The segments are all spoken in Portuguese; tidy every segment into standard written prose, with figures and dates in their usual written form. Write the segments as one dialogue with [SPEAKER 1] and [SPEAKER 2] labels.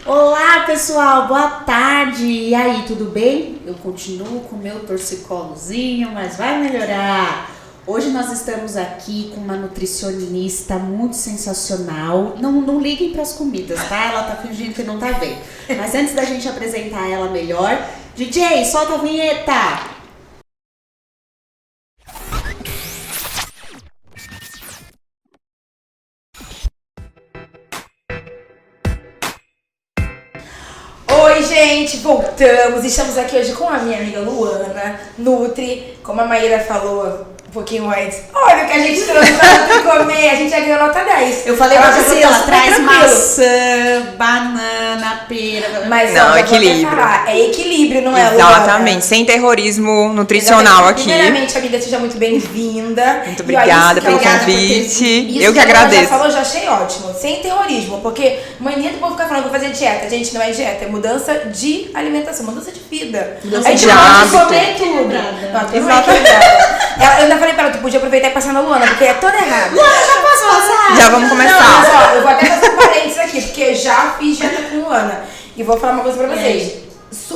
[SPEAKER 1] Olá pessoal, boa tarde! E aí, tudo bem? Eu continuo com o meu torcicolozinho, mas vai melhorar! Hoje nós estamos aqui com uma nutricionista muito sensacional. Não liguem para as comidas, tá? Ela tá fingindo que não tá vendo. Mas antes da gente apresentar ela melhor, DJ, solta a vinheta!
[SPEAKER 2] Oi, gente, voltamos. Estamos aqui hoje com a minha amiga Luana, Nutri, como a Maíra falou um pouquinho antes. Olha o que a gente trouxe pra Nutri comer, a gente já ganhou nota 10.
[SPEAKER 1] Eu falei pra você, ela traz
[SPEAKER 2] tranquilo.
[SPEAKER 1] maçã, banana, pera.
[SPEAKER 2] Mas
[SPEAKER 3] não,
[SPEAKER 2] ó,
[SPEAKER 3] equilíbrio.
[SPEAKER 2] Falar, é equilíbrio, não é, Luana?
[SPEAKER 3] Exatamente, sem terrorismo nutricional.
[SPEAKER 2] Exatamente.
[SPEAKER 3] Aqui.
[SPEAKER 2] Primeiramente, amiga, seja muito bem-vinda.
[SPEAKER 3] Muito obrigada pelo convite. Eu que
[SPEAKER 2] ela
[SPEAKER 3] agradeço.
[SPEAKER 2] já falou, eu já achei ótimo. Sem terrorismo, porque mania do povo ficar falando que vou fazer dieta. Gente, não é dieta, é mudança de alimentação, mudança de vida.
[SPEAKER 3] Mudança
[SPEAKER 2] a gente
[SPEAKER 3] de
[SPEAKER 2] pode
[SPEAKER 3] hábito.
[SPEAKER 2] comer tudo. Não, tu não é equilibrada. Eu ainda falei pra ela, tu podia aproveitar e passar na Luana, porque é toda errada.
[SPEAKER 1] Luana, já posso passar?
[SPEAKER 3] Já vamos começar.
[SPEAKER 2] Não, mas ó, eu vou até fazer um parênteses aqui, porque já fiz dieta com Luana. E vou falar uma coisa pra vocês.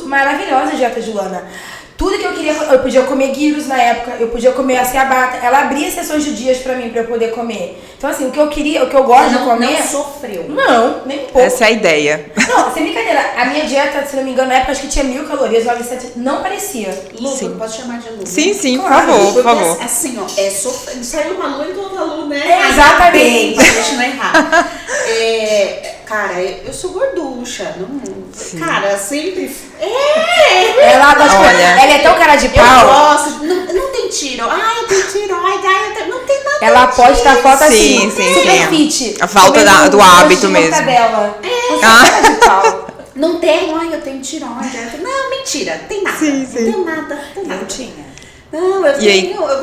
[SPEAKER 2] Maravilhosa a dieta de Luana. Tudo que eu queria, eu podia comer gyros na época, eu podia comer a ciabatta. Ela abria sessões de dias pra mim, pra eu poder comer. Então assim, o que eu queria, o que eu gosto de comer...
[SPEAKER 1] Não sofreu.
[SPEAKER 2] Não, nem um pouco.
[SPEAKER 3] Essa é a ideia.
[SPEAKER 2] Não, sem brincadeira. A minha dieta, se não me engano, na época acho que tinha 1000 calorias, 900, não parecia.
[SPEAKER 1] Lu,
[SPEAKER 3] Sim.
[SPEAKER 1] pode chamar de Lu?
[SPEAKER 3] Sim, sim, por
[SPEAKER 2] Claro,
[SPEAKER 3] favor, por
[SPEAKER 1] Porque
[SPEAKER 3] favor.
[SPEAKER 1] assim, ó, saiu uma Lu e outra Lu, né?
[SPEAKER 2] É, exatamente.
[SPEAKER 1] Bem, pra gente não errar. Cara, eu sou gorducha. Cara, sempre...
[SPEAKER 2] Ela gosta de...
[SPEAKER 3] Olha.
[SPEAKER 2] Ela é tão cara de
[SPEAKER 1] Eu
[SPEAKER 2] pau.
[SPEAKER 1] gosto. Não tem tiro. Ai, eu tenho tiroide. Ai, não tem nada.
[SPEAKER 2] Ela posta foto
[SPEAKER 3] Sim,
[SPEAKER 2] assim,
[SPEAKER 3] sim,
[SPEAKER 2] super
[SPEAKER 3] sim.
[SPEAKER 2] fit.
[SPEAKER 3] A falta
[SPEAKER 2] comendo
[SPEAKER 3] do
[SPEAKER 2] um monte
[SPEAKER 3] hábito
[SPEAKER 2] de
[SPEAKER 3] mesmo.
[SPEAKER 2] mortadela. Você
[SPEAKER 3] Ah.
[SPEAKER 2] é cara de pau.
[SPEAKER 1] Não tenho. Ai, eu tenho tiroide. Não, mentira. Tem nada.
[SPEAKER 3] Sim, sim.
[SPEAKER 1] Não tenho nada. Tem nada.
[SPEAKER 2] Eu tinha.
[SPEAKER 1] Não, eu
[SPEAKER 3] E aí?
[SPEAKER 1] tenho. Eu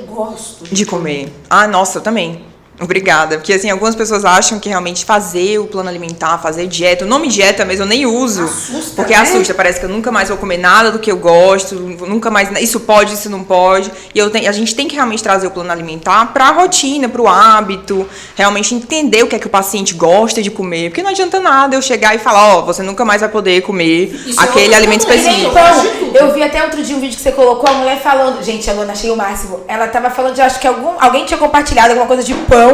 [SPEAKER 1] gosto.
[SPEAKER 3] De comer. Ah, nossa, eu também. Obrigada. Porque, assim, algumas pessoas acham que realmente fazer o plano alimentar, fazer dieta, o nome dieta mesmo eu nem uso.
[SPEAKER 1] Assusta,
[SPEAKER 3] porque
[SPEAKER 1] né?
[SPEAKER 3] assusta, parece que eu nunca mais vou comer nada do que eu gosto, nunca mais, isso pode, isso não pode. E a gente tem que realmente trazer o plano alimentar para a rotina, para o hábito, realmente entender o que é que o paciente gosta de comer. Porque não adianta nada eu chegar e falar, ó, você nunca mais vai poder comer
[SPEAKER 1] Isso é
[SPEAKER 3] aquele
[SPEAKER 1] outra
[SPEAKER 3] alimento
[SPEAKER 1] coisa,
[SPEAKER 3] específico.
[SPEAKER 1] né?
[SPEAKER 2] Então, eu vi até outro dia um vídeo que você colocou, a mulher falando... Gente, a Luana, achei o máximo. Ela tava falando de, acho que alguém tinha compartilhado alguma coisa de pão.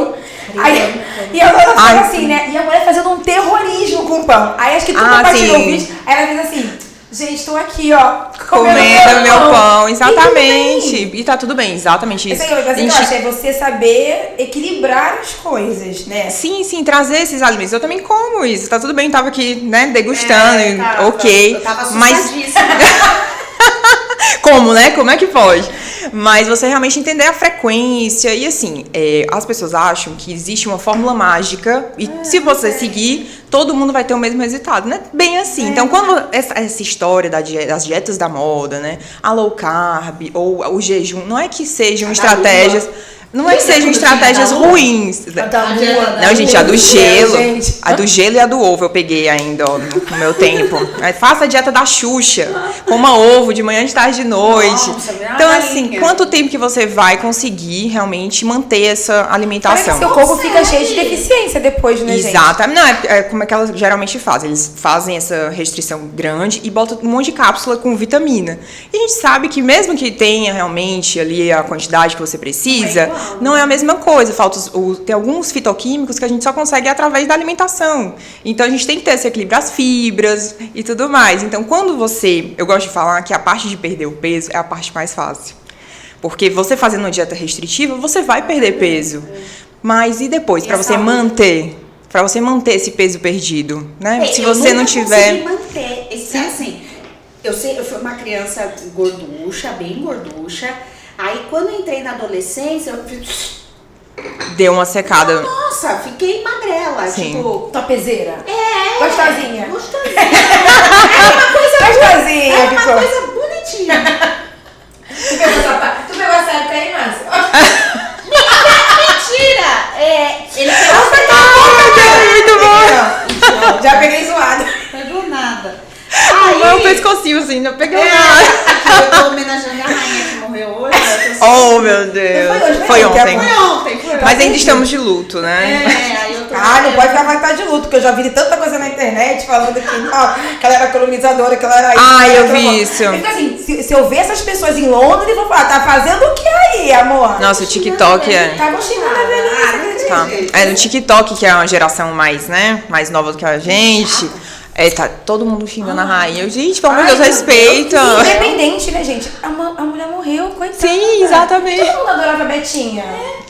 [SPEAKER 2] Aí, e a Luana falou assim, né? E a mulher fazendo um terrorismo com o pão. Aí acho que tu compartilhou o
[SPEAKER 3] sim.
[SPEAKER 2] vídeo. Aí ela fez assim... Gente, tô aqui, ó.
[SPEAKER 3] Comendo meu pão,
[SPEAKER 2] E
[SPEAKER 3] exatamente. E tá tudo bem, exatamente isso.
[SPEAKER 2] Essa é a coisa que eu acho, é você saber equilibrar as coisas, né?
[SPEAKER 3] Sim, trazer esses alimentos. Eu também como isso, tá tudo bem, tava aqui, né, degustando, ok.
[SPEAKER 1] Eu tava
[SPEAKER 3] mas
[SPEAKER 1] assustadíssima.
[SPEAKER 3] como, né? Como é que pode? Mas você realmente entender a frequência e assim, as pessoas acham que existe uma fórmula mágica e se você seguir, todo mundo vai ter o mesmo resultado, né? Bem assim. Então, quando essa história das dietas da moda, né? A low carb ou o jejum, não é que sejam estratégias... Não é que sejam estratégias ruins. Não, gente, a do gelo. A do gelo e a do ovo eu peguei ainda, ó, no meu tempo. Faça a dieta da Xuxa. Coma ovo de manhã, de tarde, de noite.
[SPEAKER 1] Nossa,
[SPEAKER 3] Então, assim, quanto tempo que você vai conseguir realmente manter essa alimentação?
[SPEAKER 2] Parece que seu corpo fica cheio de deficiência depois, né, gente?
[SPEAKER 3] Exato. Não, como é que elas geralmente fazem. Eles fazem essa restrição grande e botam um monte de cápsula com vitamina. E a gente sabe que mesmo que tenha realmente ali a quantidade que você precisa, não é a mesma coisa. Tem alguns fitoquímicos que a gente só consegue através da alimentação. Então, a gente tem que ter esse equilíbrio, as fibras e tudo mais. Então, eu gosto de falar que a parte de perder o peso é a parte mais fácil. Porque você fazendo uma dieta restritiva, você vai perder peso. Mas e depois, para você manter? Para você manter esse peso perdido, né? Se você não tiver...
[SPEAKER 1] Manter esse, assim, eu fui uma criança gorducha, bem gorducha. Aí quando eu entrei na adolescência, eu
[SPEAKER 3] Deu uma secada.
[SPEAKER 1] nossa, fiquei magrela,
[SPEAKER 3] Sim.
[SPEAKER 1] tipo,
[SPEAKER 2] Topezeira.
[SPEAKER 1] gostosinha.
[SPEAKER 2] Gostosinha,
[SPEAKER 1] É uma
[SPEAKER 2] ficou.
[SPEAKER 1] coisa bonitinha.
[SPEAKER 2] Tu pegou essa época aí, Márcia?
[SPEAKER 1] Mentira! Ele
[SPEAKER 3] Muito bom.
[SPEAKER 2] Já peguei zoado.
[SPEAKER 1] não pegou nada.
[SPEAKER 3] O meu pescocinho assim, não pegou nada.
[SPEAKER 1] Eu tô homenageando a rainha que morreu hoje. Eu tô
[SPEAKER 3] Oh, meu Deus.
[SPEAKER 2] Foi hoje,
[SPEAKER 3] Foi
[SPEAKER 2] foi
[SPEAKER 3] ontem.
[SPEAKER 1] Foi ontem.
[SPEAKER 3] Mas ainda estamos de luto, né?
[SPEAKER 1] Aí eu tô
[SPEAKER 2] Ah, não pode ficar vai estar de luto, porque eu já vi tanta coisa na internet falando que ela era colonizadora, que ela era isso.
[SPEAKER 3] Ah, eu vi isso.
[SPEAKER 2] Então, assim, se eu ver essas pessoas em Londres, eu vou falar, tá fazendo o que aí, amor?
[SPEAKER 3] Nossa, o TikTok é...
[SPEAKER 2] Estavam xingando a velhice,
[SPEAKER 3] Tá.
[SPEAKER 2] acredita?
[SPEAKER 3] É no TikTok, que é uma geração mais, né? Mais nova do que a gente. É, tá todo mundo xingando a rainha. Gente, pelo amor de Deus, respeita.
[SPEAKER 2] Independente, né, gente? A mulher morreu, coitada.
[SPEAKER 3] Sim, exatamente.
[SPEAKER 2] Todo mundo adorava a Betinha.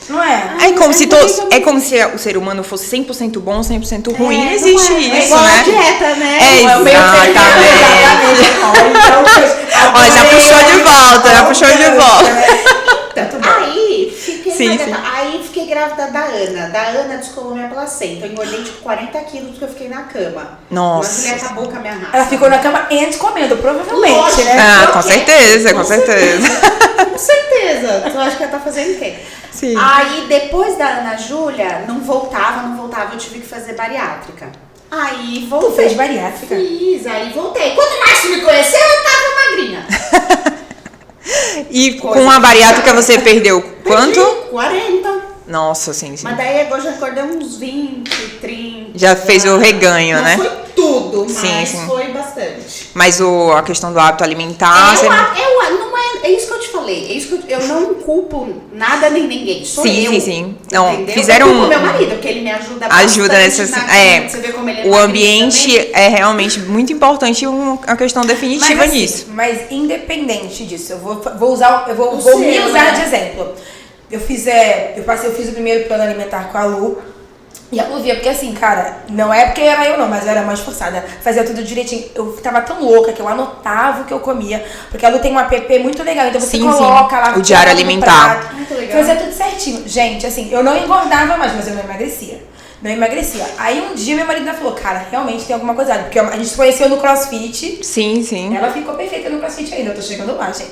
[SPEAKER 2] Não é?
[SPEAKER 3] É como se é como se o ser humano fosse 100% bom, 100% ruim. Não existe
[SPEAKER 1] É
[SPEAKER 3] isso,
[SPEAKER 1] igual a
[SPEAKER 3] né?
[SPEAKER 1] dieta, né?
[SPEAKER 3] É, exatamente. Ó, já puxou de volta, já puxou de volta.
[SPEAKER 1] Aí fiquei,
[SPEAKER 3] Sim, sim.
[SPEAKER 1] aí fiquei grávida da Ana. Da Ana descolou minha placenta. Eu engordei tipo 40 quilos porque eu fiquei na cama.
[SPEAKER 3] Nossa.
[SPEAKER 1] Mas mulher acabou com a minha raça.
[SPEAKER 2] Ela ficou na cama e comendo, provavelmente,
[SPEAKER 1] Lógico.
[SPEAKER 2] né?
[SPEAKER 3] Ah,
[SPEAKER 1] Eu
[SPEAKER 3] com
[SPEAKER 1] quero.
[SPEAKER 3] certeza, com certeza.
[SPEAKER 1] Com certeza. Tu acha que ela tá fazendo o quê?
[SPEAKER 3] Sim.
[SPEAKER 1] Aí depois da Ana Júlia, não voltava, eu tive que fazer bariátrica. Aí voltei.
[SPEAKER 2] Tu fez bariátrica?
[SPEAKER 1] Fiz, aí voltei. Quando o Márcio me conheceu, eu tava magrinha.
[SPEAKER 3] E com a bariátrica você perdeu quanto?
[SPEAKER 1] 40.
[SPEAKER 3] Nossa, sim, sim.
[SPEAKER 1] Mas daí agora já acordei uns 20, 30.
[SPEAKER 3] Já fez o reganho,
[SPEAKER 1] não
[SPEAKER 3] né?
[SPEAKER 1] Foi tudo, mas
[SPEAKER 3] Sim, sim.
[SPEAKER 1] foi bastante.
[SPEAKER 3] Mas a questão do hábito alimentar...
[SPEAKER 1] É isso que eu te falei. É isso que eu não culpo nada nem ninguém. Sou
[SPEAKER 3] Sim,
[SPEAKER 1] eu.
[SPEAKER 3] sim, sim. Não,
[SPEAKER 1] Entendeu?
[SPEAKER 3] fizeram
[SPEAKER 1] Eu culpo meu marido, porque ele me ajuda bastante.
[SPEAKER 3] Ajuda nessas...
[SPEAKER 1] você vê como ele é
[SPEAKER 3] o
[SPEAKER 1] magrinho
[SPEAKER 3] ambiente
[SPEAKER 1] também.
[SPEAKER 3] é realmente muito importante, uma questão definitiva
[SPEAKER 2] Mas, assim,
[SPEAKER 3] nisso.
[SPEAKER 2] mas independente disso, eu vou me
[SPEAKER 1] Você,
[SPEAKER 2] usar
[SPEAKER 1] né?
[SPEAKER 2] de exemplo. Eu fiz o primeiro plano alimentar com a Lu. E a Lu via, porque assim, cara, não é porque era eu não, mas eu era mais esforçada. Fazia tudo direitinho. Eu tava tão louca que eu anotava o que eu comia. Porque a Lu tem um app muito legal. Então você
[SPEAKER 3] Sim,
[SPEAKER 2] coloca
[SPEAKER 3] sim.
[SPEAKER 2] lá
[SPEAKER 3] O diário
[SPEAKER 2] no
[SPEAKER 3] alimentar.
[SPEAKER 2] prato.
[SPEAKER 1] Muito legal.
[SPEAKER 2] Fazia tudo certinho. Gente, assim, eu não engordava mais, mas eu não emagrecia. Não emagrecia. Aí um dia meu marido falou, cara, realmente tem alguma coisa. Porque a gente se conheceu no CrossFit.
[SPEAKER 3] Sim, sim.
[SPEAKER 2] Ela ficou perfeita no CrossFit ainda, eu tô chegando lá, gente.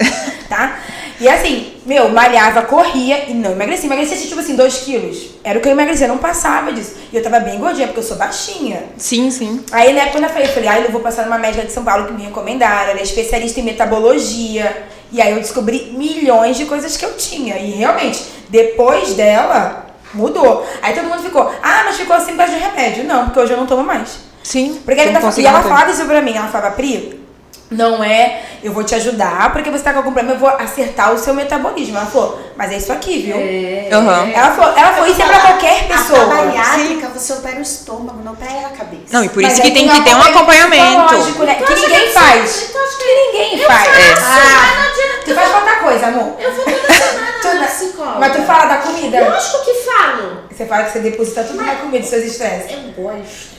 [SPEAKER 2] Tá? E assim, malhava, corria e não emagrecia. Emagrecia tipo assim, 2 quilos. Era o que eu emagrecia, não passava disso. E eu tava bem gordinha, porque eu sou baixinha.
[SPEAKER 3] Sim, sim.
[SPEAKER 2] Aí na época eu falei, eu vou passar numa médica de São Paulo que me recomendaram. Ela é especialista em metabologia. E aí eu descobri milhões de coisas que eu tinha. E realmente, depois dela, mudou. Aí todo mundo ficou, mas ficou assim por causa de remédio. Não, porque hoje eu não tomo mais.
[SPEAKER 3] Sim.
[SPEAKER 2] Porque
[SPEAKER 3] Não
[SPEAKER 2] ela
[SPEAKER 3] consigo
[SPEAKER 2] e ela
[SPEAKER 3] manter.
[SPEAKER 2] falava isso pra mim, ela falava, Pri, não é, eu vou te ajudar, porque você tá com algum problema, eu vou acertar o seu metabolismo. Ela falou, mas é isso aqui, viu?
[SPEAKER 3] Aham.
[SPEAKER 2] Ela falou, isso é pra qualquer pessoa.
[SPEAKER 1] A bariátrica, você opera o estômago, não opera a cabeça.
[SPEAKER 3] Não, e por
[SPEAKER 2] Mas
[SPEAKER 3] isso
[SPEAKER 2] aí
[SPEAKER 3] que tem que ter um
[SPEAKER 2] psicológico,
[SPEAKER 3] acompanhamento.
[SPEAKER 2] né? Que ninguém faz. Que ninguém faz. Tu faz qualquer coisa, amor.
[SPEAKER 1] Eu vou toda semana na psicóloga.
[SPEAKER 2] Mas tu fala da comida.
[SPEAKER 1] Lógico que falo.
[SPEAKER 2] Você fala que você deposita tudo na comida, seus estresses.
[SPEAKER 1] Eu gosto.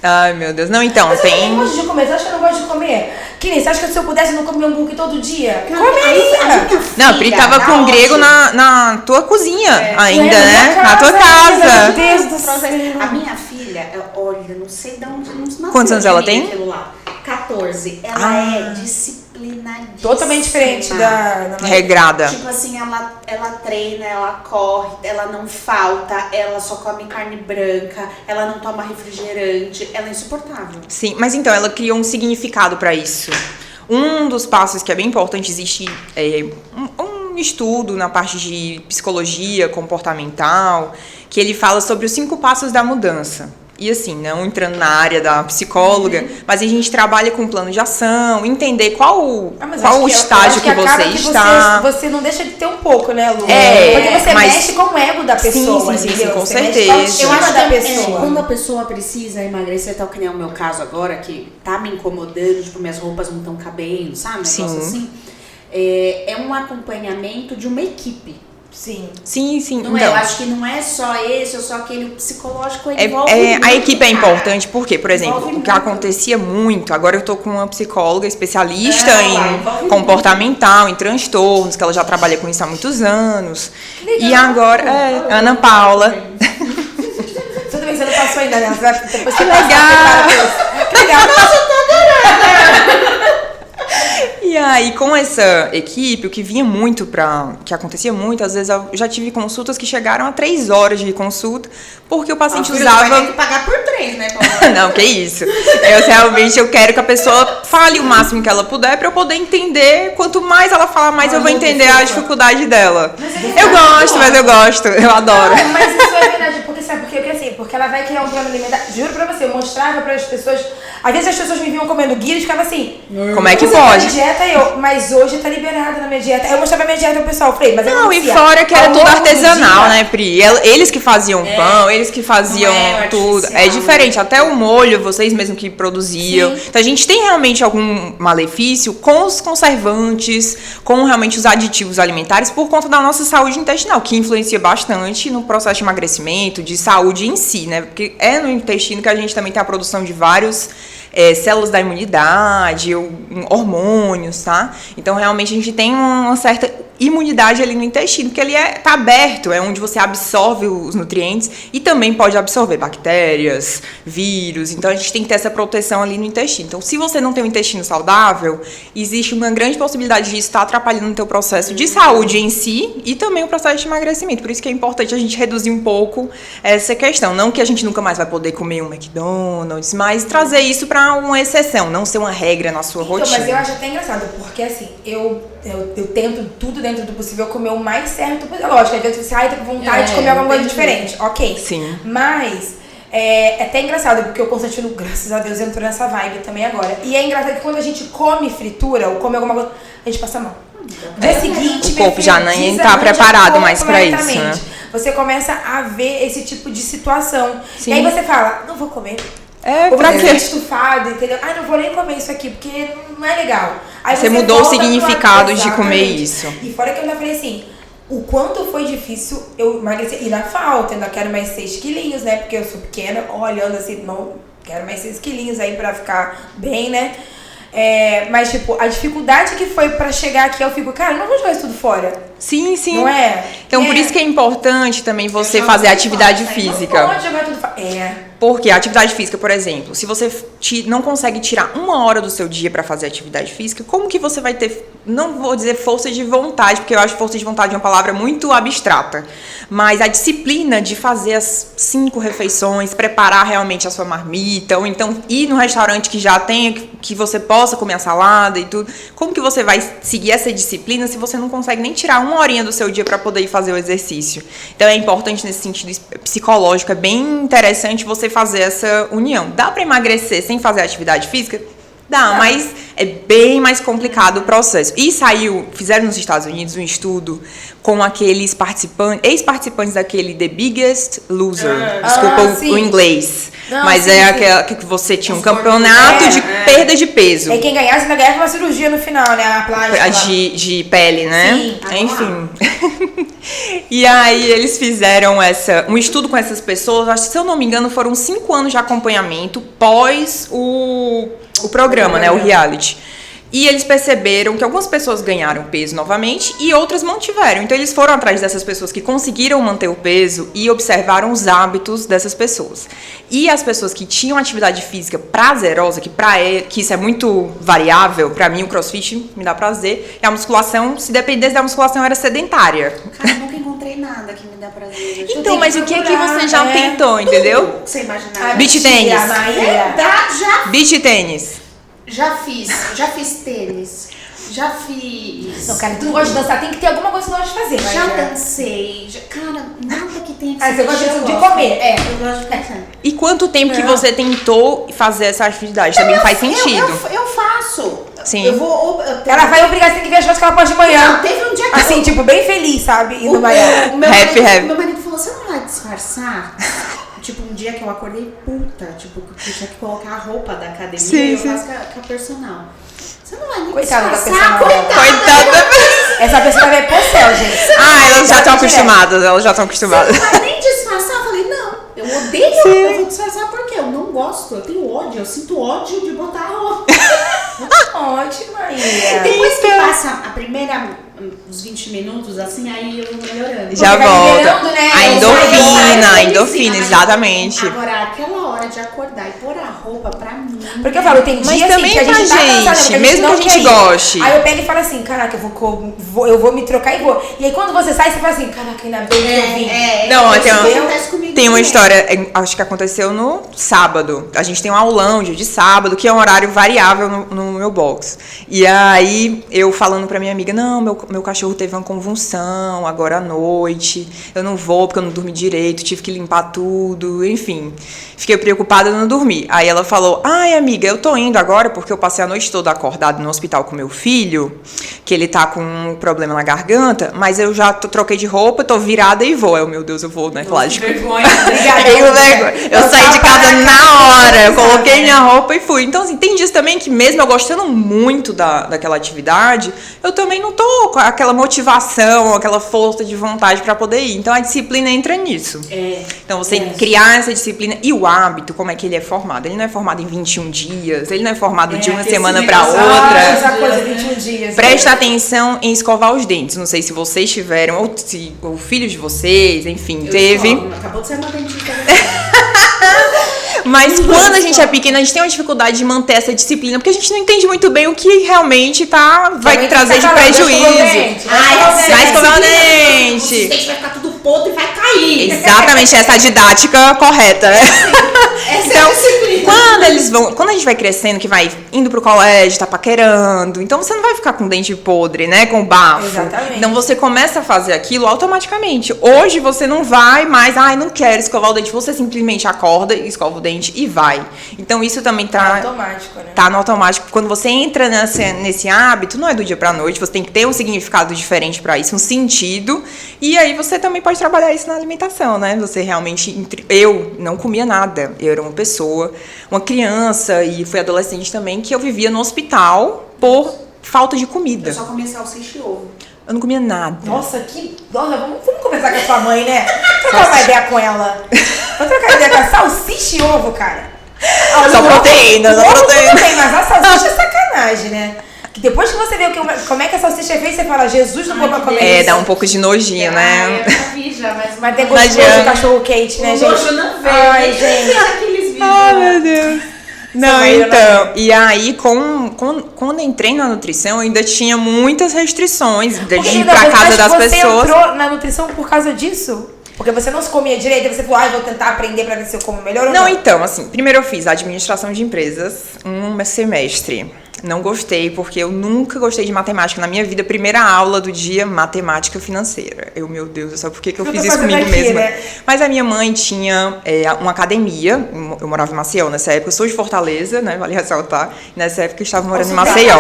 [SPEAKER 3] Ai, meu Deus. Não, então,
[SPEAKER 2] Mas eu
[SPEAKER 3] tem...
[SPEAKER 2] não gosto de comer, você acha que eu não gosto de comer? Que nem, você acha que se eu pudesse não comer hambúrguer todo dia?
[SPEAKER 1] A
[SPEAKER 2] Comeria!
[SPEAKER 1] minha
[SPEAKER 3] Não, a Pri
[SPEAKER 1] filha,
[SPEAKER 3] tava
[SPEAKER 1] da
[SPEAKER 3] com grego
[SPEAKER 1] onde?
[SPEAKER 3] na tua cozinha ainda,
[SPEAKER 2] É,
[SPEAKER 3] né?
[SPEAKER 2] na
[SPEAKER 3] Na tua
[SPEAKER 2] casa,
[SPEAKER 3] casa.
[SPEAKER 2] meu Deus do céu.
[SPEAKER 1] A minha filha, olha, não sei de onde não nasceu.
[SPEAKER 3] Quantos anos ela tem?
[SPEAKER 1] aquilo lá. 14. Ela é disciplinadíssima.
[SPEAKER 2] Totalmente diferente da
[SPEAKER 3] Regrada.
[SPEAKER 1] Tipo assim, ela treina, ela corre, ela não falta, ela só come carne branca, ela não toma refrigerante, ela é insuportável.
[SPEAKER 3] Sim, mas então, ela criou um significado pra isso. Um dos passos que é bem importante, existe um estudo na parte de psicologia comportamental, que ele fala sobre os 5 passos da mudança. E assim, não entrando na área da psicóloga, mas a gente trabalha com plano de ação, entender qual o estágio que você está.
[SPEAKER 2] Você não deixa de ter um pouco, né, Lu?
[SPEAKER 3] É,
[SPEAKER 2] porque você
[SPEAKER 3] mas-
[SPEAKER 2] mexe com o ego da pessoa,
[SPEAKER 3] sim,
[SPEAKER 2] entendeu?
[SPEAKER 3] com
[SPEAKER 2] Você mexe
[SPEAKER 3] certeza.
[SPEAKER 2] com a autoestima
[SPEAKER 1] Eu acho
[SPEAKER 2] da
[SPEAKER 1] que
[SPEAKER 2] pessoa.
[SPEAKER 1] quando a pessoa precisa emagrecer, tal que nem é o meu caso agora, que tá me incomodando, tipo, minhas roupas não estão cabendo, sabe? Um negócio
[SPEAKER 3] Sim.
[SPEAKER 1] assim. É um acompanhamento de uma equipe.
[SPEAKER 2] Sim.
[SPEAKER 3] Sim, sim.
[SPEAKER 1] Não é?
[SPEAKER 3] Então,
[SPEAKER 1] Eu acho que não é só esse ou só aquele. O psicológico ele
[SPEAKER 3] a
[SPEAKER 1] envolve
[SPEAKER 3] equipe é
[SPEAKER 1] muito, cara.
[SPEAKER 3] importante porque, por exemplo,
[SPEAKER 1] Envolve
[SPEAKER 3] o que
[SPEAKER 1] muito.
[SPEAKER 3] acontecia muito, agora eu tô com uma psicóloga especialista
[SPEAKER 1] envolve
[SPEAKER 3] em
[SPEAKER 1] muito.
[SPEAKER 3] comportamental, em transtornos, que ela já trabalha com isso há muitos anos. E agora, Ana Paula.
[SPEAKER 2] Tudo bem, você não passou ainda, né? Você vai depois
[SPEAKER 3] Que
[SPEAKER 2] você passa,
[SPEAKER 3] legal.
[SPEAKER 2] você para com isso. Que legal.
[SPEAKER 3] E aí, com essa equipe, o que vinha muito que acontecia muito, às vezes eu já tive consultas que chegaram a 3 horas de consulta, porque o paciente usava...
[SPEAKER 1] Vai ter que pagar por 3, né, Paula?
[SPEAKER 3] Não, que isso. Eu quero que a pessoa fale o máximo que ela puder pra eu poder entender. Quanto mais ela falar, mais eu vou entender a dificuldade dela. Eu gosto, eu adoro.
[SPEAKER 2] Não, mas isso é verdade, porque sabe por quê? Porque ela vai criar um plano alimentar. Juro pra você, eu mostrava pras pessoas. Às vezes as pessoas me viam comendo guia e ficavam assim.
[SPEAKER 3] Como é que
[SPEAKER 2] você
[SPEAKER 3] pode?
[SPEAKER 2] Tá dieta, mas hoje tá liberada na minha dieta. Aí eu mostrava a minha dieta pro pessoal. Falei, mas
[SPEAKER 3] não, e fora que era tudo artesanal, né, Pri? Eles que faziam pão, eles que faziam tudo. É diferente. Até o molho, vocês mesmo que produziam. Sim. Então a gente tem realmente algum malefício com os conservantes, com realmente os aditivos alimentares, por conta da nossa saúde intestinal, que influencia bastante no processo de emagrecimento, de saúde em si, né? Porque é no intestino que a gente também tem a produção de vários células da imunidade, hormônios, tá? Então, realmente, a gente tem uma certa imunidade ali no intestino, porque ele tá aberto, é onde você absorve os nutrientes e também pode absorver bactérias, vírus. Então, a gente tem que ter essa proteção ali no intestino. Então, se você não tem um intestino saudável, existe uma grande possibilidade disso estar atrapalhando o teu processo de saúde em si e também o processo de emagrecimento. Por isso que é importante a gente reduzir um pouco essa questão. Não que a gente nunca mais vai poder comer um McDonald's, mas trazer isso para uma exceção, não ser uma regra na sua rotina.
[SPEAKER 2] Mas eu acho até engraçado, porque assim, eu tento tudo dentro do possível comer o mais certo possível. Lógico, às vezes você tá com vontade de comer alguma coisa diferente. Ok.
[SPEAKER 3] Sim.
[SPEAKER 2] Mas é até engraçado, porque o Constantino, graças a Deus, entrou nessa vibe também agora. E é engraçado que quando a gente come fritura ou come alguma coisa, a gente passa mal. Dia seguinte,
[SPEAKER 3] o corpo já nem tá preparado mais pra isso, né?
[SPEAKER 2] Você começa a ver esse tipo de situação.
[SPEAKER 3] Sim.
[SPEAKER 2] E aí você fala, não vou comer. Ou pra quê? Estufado, entendeu? Não vou nem comer isso aqui, porque não é legal. Aí
[SPEAKER 3] você mudou o significado de comer isso.
[SPEAKER 2] E fora que eu ainda falei assim, o quanto foi difícil eu emagrecer. E na falta, ainda quero mais 6 quilinhos, né? Porque eu sou pequena, olhando assim, não quero mais 6 quilinhos aí pra ficar bem, né? Mas, tipo, a dificuldade que foi pra chegar aqui, eu fico, cara, eu não vou jogar isso tudo fora.
[SPEAKER 3] Sim, sim.
[SPEAKER 2] Não é?
[SPEAKER 3] Então, por isso que é importante também você fazer atividade física.
[SPEAKER 2] Não pode jogar tudo fora.
[SPEAKER 3] Porque a atividade física, por exemplo, se você não consegue tirar 1 hora do seu dia para fazer atividade física, como que você vai ter, não vou dizer força de vontade, porque eu acho força de vontade uma palavra muito abstrata, mas a disciplina de fazer as 5 refeições, preparar realmente a sua marmita, ou então ir no restaurante que já tenha, que você possa comer a salada e tudo. Como que você vai seguir essa disciplina se você não consegue nem tirar 1 horinha do seu dia para poder ir fazer o exercício? Então é importante nesse sentido psicológico, é bem interessante você fazer essa união. Dá para emagrecer sem fazer atividade física? Dá, mas é bem mais complicado o processo. E fizeram nos Estados Unidos um estudo com aqueles ex-participantes daquele The Biggest Loser. Desculpa o inglês. Não, mas sim, aquela que você tinha um campeonato de perda de peso.
[SPEAKER 2] E quem ganhasse ainda ganhava uma cirurgia no final, né? A plástica.
[SPEAKER 3] De pele, né?
[SPEAKER 2] Sim.
[SPEAKER 3] Enfim. E aí eles fizeram um estudo com essas pessoas. Acho que, se eu não me engano, foram 5 anos de acompanhamento pós o programa, né? O reality. E eles perceberam que algumas pessoas ganharam peso novamente e outras mantiveram. Então, eles foram atrás dessas pessoas que conseguiram manter o peso e observaram os hábitos dessas pessoas. E as pessoas que tinham atividade física prazerosa, que isso é muito variável, pra mim o crossfit me dá prazer, e a musculação, se dependesse da musculação, era sedentária.
[SPEAKER 1] Cara, eu nunca encontrei nada que me dá prazer.
[SPEAKER 3] Então, mas o que é que você já tentou, entendeu?
[SPEAKER 1] Você imaginar?
[SPEAKER 3] Beach tênis.
[SPEAKER 1] Beach
[SPEAKER 3] tênis.
[SPEAKER 1] Já fiz tênis, já fiz...
[SPEAKER 2] Não, cara, tu não gosta de dançar, tem que ter alguma coisa que tu gosta de fazer.
[SPEAKER 1] Já dancei, cara, nada que tenha que ser...
[SPEAKER 2] Você gosta de comer.
[SPEAKER 1] Eu gosto de comer.
[SPEAKER 3] E quanto tempo que você tentou fazer essa atividade? Também faz sentido.
[SPEAKER 1] Eu faço.
[SPEAKER 3] Sim.
[SPEAKER 2] Ela vai obrigar, você tem que ver as coisas que ela pode de manhã.
[SPEAKER 1] Não, teve um dia que
[SPEAKER 2] assim, tipo, bem feliz, sabe? Indo banhar.
[SPEAKER 1] Meu marido falou, você não vai disfarçar? Tipo, um dia que eu acordei puta, tipo, que eu tinha que colocar a roupa da academia e eu faço com a personal. Você não vai nem
[SPEAKER 2] coitada
[SPEAKER 1] disfarçar,
[SPEAKER 2] da personal.
[SPEAKER 3] Coitada.
[SPEAKER 2] Essa pessoa vai pro céu, gente.
[SPEAKER 3] Elas já estão acostumadas,
[SPEAKER 1] Você não vai nem disfarçar? Eu falei, não, eu odeio, eu vou disfarçar porque eu não gosto, eu tenho ódio, eu sinto ódio de botar a roupa.
[SPEAKER 2] Ótimo, Maria.
[SPEAKER 1] Depois que passa os 20 minutos, assim, aí eu vou melhorando.
[SPEAKER 3] Já volta.
[SPEAKER 2] Né?
[SPEAKER 3] A endorfina, exatamente.
[SPEAKER 1] Agora, aquela hora de acordar e pôr a roupa, pra mim,
[SPEAKER 2] Porque eu falo, tem
[SPEAKER 3] Mas
[SPEAKER 2] dia assim,
[SPEAKER 3] também
[SPEAKER 2] que a gente
[SPEAKER 3] pra
[SPEAKER 2] tá cansada,
[SPEAKER 3] gente,
[SPEAKER 2] porque a
[SPEAKER 3] mesmo
[SPEAKER 2] não
[SPEAKER 3] que a gente
[SPEAKER 2] quer ir.
[SPEAKER 3] goste.
[SPEAKER 2] Aí eu pego e falo assim, caraca, eu vou me trocar e vou. E aí quando você sai, você fala assim, caraca, ainda bem que eu vim.
[SPEAKER 3] Não,
[SPEAKER 1] acontece comigo
[SPEAKER 3] tem uma
[SPEAKER 1] também.
[SPEAKER 3] história, acho que aconteceu no sábado. A gente tem um aulão de sábado, que é um horário variável no meu box. E aí, eu falando pra minha amiga, não, meu cachorro teve uma convulsão agora à noite, eu não vou porque eu não dormi direito, tive que limpar tudo, enfim. Fiquei preocupada, não dormi. Aí ela falou, ai amiga, eu tô indo agora porque eu passei a noite toda acordado no hospital com meu filho, que ele tá com um problema na garganta, mas eu já troquei de roupa, tô virada e vou. Meu Deus, eu vou, né, Cláudia?
[SPEAKER 2] Vergonha.
[SPEAKER 3] Eu saí de casa na hora, eu coloquei minha roupa e fui. Então, assim, tem dias também que mesmo eu gostando muito daquela atividade, eu também não tô com aquela motivação, aquela força de vontade pra poder ir. Então, a disciplina entra nisso. Então, você criar essa disciplina e o hábito, como é que ele é formado? Ele não é formado em 21 dias, ele não é formado de uma semana pra outra.
[SPEAKER 2] Essa coisa, 21 dias.
[SPEAKER 3] Presta atenção em escovar os dentes. Não sei se vocês tiveram, ou se o filho de vocês, enfim, teve.
[SPEAKER 1] Acabou de ser uma dentista.
[SPEAKER 3] Mas quando a gente é pequena, a gente tem uma dificuldade de manter essa disciplina, porque a gente não entende muito bem o que realmente vai trazer de prejuízo. Vai escovar o dente.
[SPEAKER 1] O dente vai ficar tudo podre e vai cair.
[SPEAKER 3] Exatamente, essa é a didática correta, né? Então, quando a gente vai crescendo, que vai indo pro colégio, tá paquerando, então você não vai ficar com dente podre, né? Com bafo.
[SPEAKER 2] Exatamente.
[SPEAKER 3] Então você começa a fazer aquilo automaticamente. Hoje você não vai mais, não quero escovar o dente. Você simplesmente acorda, escova o dente e vai. Então isso também tá
[SPEAKER 2] automático, né?
[SPEAKER 3] Tá no automático. Quando você entra nesse hábito, não é do dia pra noite, você tem que ter um significado diferente pra isso, um sentido. E aí você também pode trabalhar isso na alimentação, né? Você realmente... Eu não comia nada. Eu era uma pessoa, uma criança e fui adolescente também, que eu vivia no hospital por falta de comida.
[SPEAKER 1] Eu só comia salsicha e ovo.
[SPEAKER 3] Eu não comia nada.
[SPEAKER 2] Nossa, vamos conversar com a sua mãe, né? Trocar uma ideia com ela. Vou trocar ideia com a salsicha e ovo, cara.
[SPEAKER 3] Só proteína, só proteína.
[SPEAKER 2] Tudo bem, mas a salsicha é sacanagem, né? Que depois que você vê como é que a salsicha é feita, você fala, Jesus não pôs pra comer isso.
[SPEAKER 3] Dá um pouco de nojinho, né?
[SPEAKER 1] Eu já vi já,
[SPEAKER 2] Mas tem gostoso de cachorro quente, né, gente?
[SPEAKER 1] O nojo não veio.
[SPEAKER 2] Ai, gente.
[SPEAKER 1] Aqueles vídeos.
[SPEAKER 3] Ai, meu Deus. Não, então, e aí quando entrei na nutrição, eu ainda tinha muitas restrições de ir pra casa das pessoas.
[SPEAKER 2] Você entrou na nutrição por causa disso? Porque você não se comia direito, e você falou, vou tentar aprender pra ver se eu como melhor ou não.
[SPEAKER 3] Não, então, assim, primeiro eu fiz administração de empresas, um semestre. Não gostei, porque eu nunca gostei de matemática. Na minha vida, primeira aula do dia, matemática financeira. Meu Deus do céu, por que eu fiz isso comigo mesma? Né? Mas a minha mãe tinha uma academia, eu morava em Maceió nessa época, eu sou de Fortaleza, né, vale ressaltar. Nessa época eu estava morando em Maceió.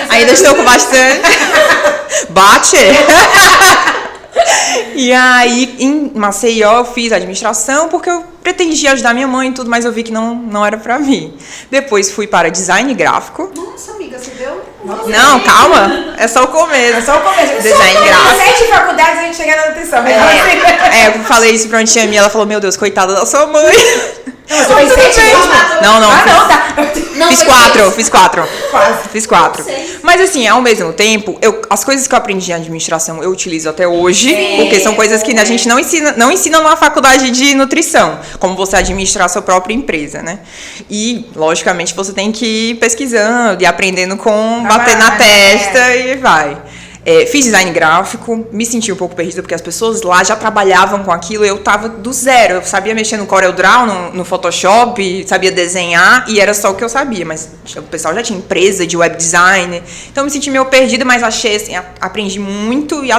[SPEAKER 3] Ainda estou com bastante... Bate! E aí, em Maceió, eu fiz administração porque eu pretendia ajudar minha mãe e tudo, mas eu vi que não era pra mim. Depois fui para design gráfico.
[SPEAKER 1] Nossa, amiga, você deu?
[SPEAKER 3] Não, calma. É só o começo.
[SPEAKER 2] É só o começo.
[SPEAKER 3] Design gráfico.
[SPEAKER 2] 7 faculdades a gente chega na nutrição.
[SPEAKER 3] Eu falei isso pra uma tia minha, ela falou, meu Deus, coitada da sua mãe.
[SPEAKER 2] Você fez 7 mesmo?
[SPEAKER 3] Não.
[SPEAKER 2] Tá.
[SPEAKER 3] Fiz quatro.
[SPEAKER 2] Quase.
[SPEAKER 3] Fiz 4. Mas assim, ao mesmo tempo, as coisas que eu aprendi em administração eu utilizo até hoje, porque são coisas que a gente não ensina numa faculdade de nutrição, como você administrar a sua própria empresa, né? E, logicamente, você tem que ir pesquisando e aprendendo com bater na testa e vai. Fiz design gráfico, me senti um pouco perdida, porque as pessoas lá já trabalhavam com aquilo, eu tava do zero, eu sabia mexer no CorelDRAW, no Photoshop, sabia desenhar, e era só o que eu sabia, mas o pessoal já tinha empresa de web design, então eu me senti meio perdida, mas achei assim, aprendi muito e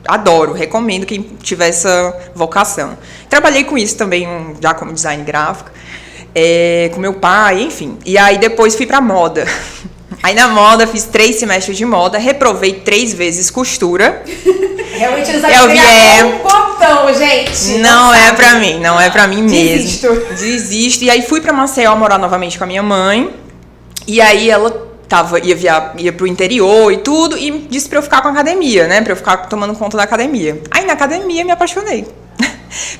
[SPEAKER 3] adoro, recomendo quem tiver essa vocação. Trabalhei com isso também, já como design gráfico, com meu pai, enfim, e aí depois fui pra moda. Aí na moda, fiz 3 semestres de moda, reprovei 3 vezes costura.
[SPEAKER 2] Realmente eles apresentam um botão, gente.
[SPEAKER 3] Não é pra mim mesmo. Desisto. E aí fui pra Maceió morar novamente com a minha mãe. E aí ela ia pro interior e tudo, e disse pra eu ficar com a academia, né? Pra eu ficar tomando conta da academia. Aí na academia me apaixonei.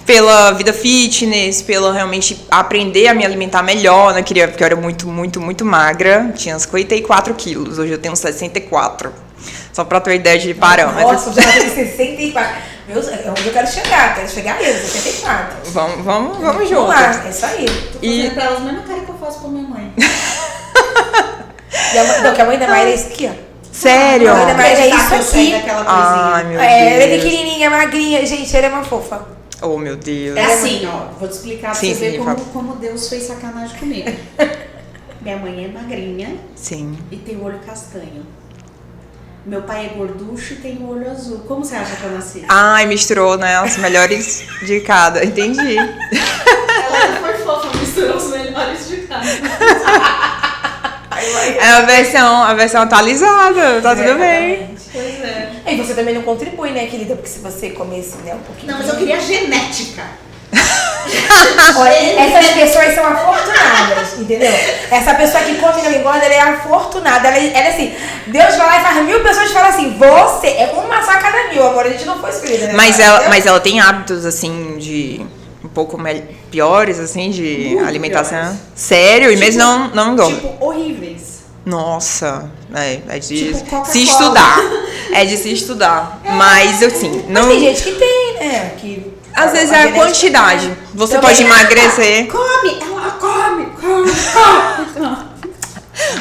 [SPEAKER 3] Pela vida fitness, pela realmente aprender a me alimentar melhor, né? Porque eu era muito, muito, muito magra. Tinha 54 quilos, hoje eu tenho 64. Só pra ter ideia de parâmetro.
[SPEAKER 2] Nossa, já tem 64. É onde eu quero chegar mesmo, 74.
[SPEAKER 3] Vamos
[SPEAKER 2] Vamos
[SPEAKER 3] junto.
[SPEAKER 2] lá, é isso aí.
[SPEAKER 1] Tô fazendo pra elas a mesma cara que eu faço pra minha mãe.
[SPEAKER 2] Que a mãe da Mayra é isso aqui, ó.
[SPEAKER 3] Sério?
[SPEAKER 2] A mãe da Mayra é isso aqui.
[SPEAKER 1] Daquela
[SPEAKER 3] Ai,
[SPEAKER 1] coisinha.
[SPEAKER 3] meu
[SPEAKER 2] Ela é
[SPEAKER 3] Deus.
[SPEAKER 2] pequenininha, magrinha. Gente, ela é uma fofa.
[SPEAKER 3] Oh, meu Deus.
[SPEAKER 1] É assim, ó. Vou te explicar pra
[SPEAKER 3] Sim,
[SPEAKER 1] você ver
[SPEAKER 3] sim,
[SPEAKER 1] como Deus fez sacanagem comigo. Minha mãe é magrinha
[SPEAKER 3] Sim.
[SPEAKER 1] e tem o olho castanho. Meu pai é gorducho e tem o olho azul. Como você acha que eu nasci?
[SPEAKER 3] Ai, misturou, né? As melhores de cada. Entendi.
[SPEAKER 1] Ela foi fofa, misturou os melhores de cada.
[SPEAKER 3] É a versão atualizada. Tá tudo bem.
[SPEAKER 1] Pois é.
[SPEAKER 2] E você também não contribui, né, querida? Porque se você comesse, né, um pouquinho...
[SPEAKER 1] Não, mas eu queria genética.
[SPEAKER 2] Olha, essas pessoas são afortunadas, entendeu? Essa pessoa que come e não engorda, ela é afortunada. Ela é assim, Deus vai lá e faz 1000 pessoas e fala assim, você é uma só a cada 1000, amor. A gente não foi escolhida, né?
[SPEAKER 3] Mas ela tem hábitos, assim, de... um pouco piores, assim, de
[SPEAKER 1] Muito
[SPEAKER 3] alimentação.
[SPEAKER 1] piores.
[SPEAKER 3] Sério? E mesmo não engorda.
[SPEAKER 1] Tipo, horríveis.
[SPEAKER 3] Nossa, é de
[SPEAKER 1] Tipo Coca-Cola.
[SPEAKER 3] se estudar. É de se estudar. Mas, assim,
[SPEAKER 2] Mas
[SPEAKER 3] não...
[SPEAKER 2] tem gente que tem, né? Que
[SPEAKER 3] Às vezes é a
[SPEAKER 2] genética,
[SPEAKER 3] quantidade.
[SPEAKER 2] né?
[SPEAKER 3] Você
[SPEAKER 2] Também.
[SPEAKER 3] pode emagrecer.
[SPEAKER 1] Ela come.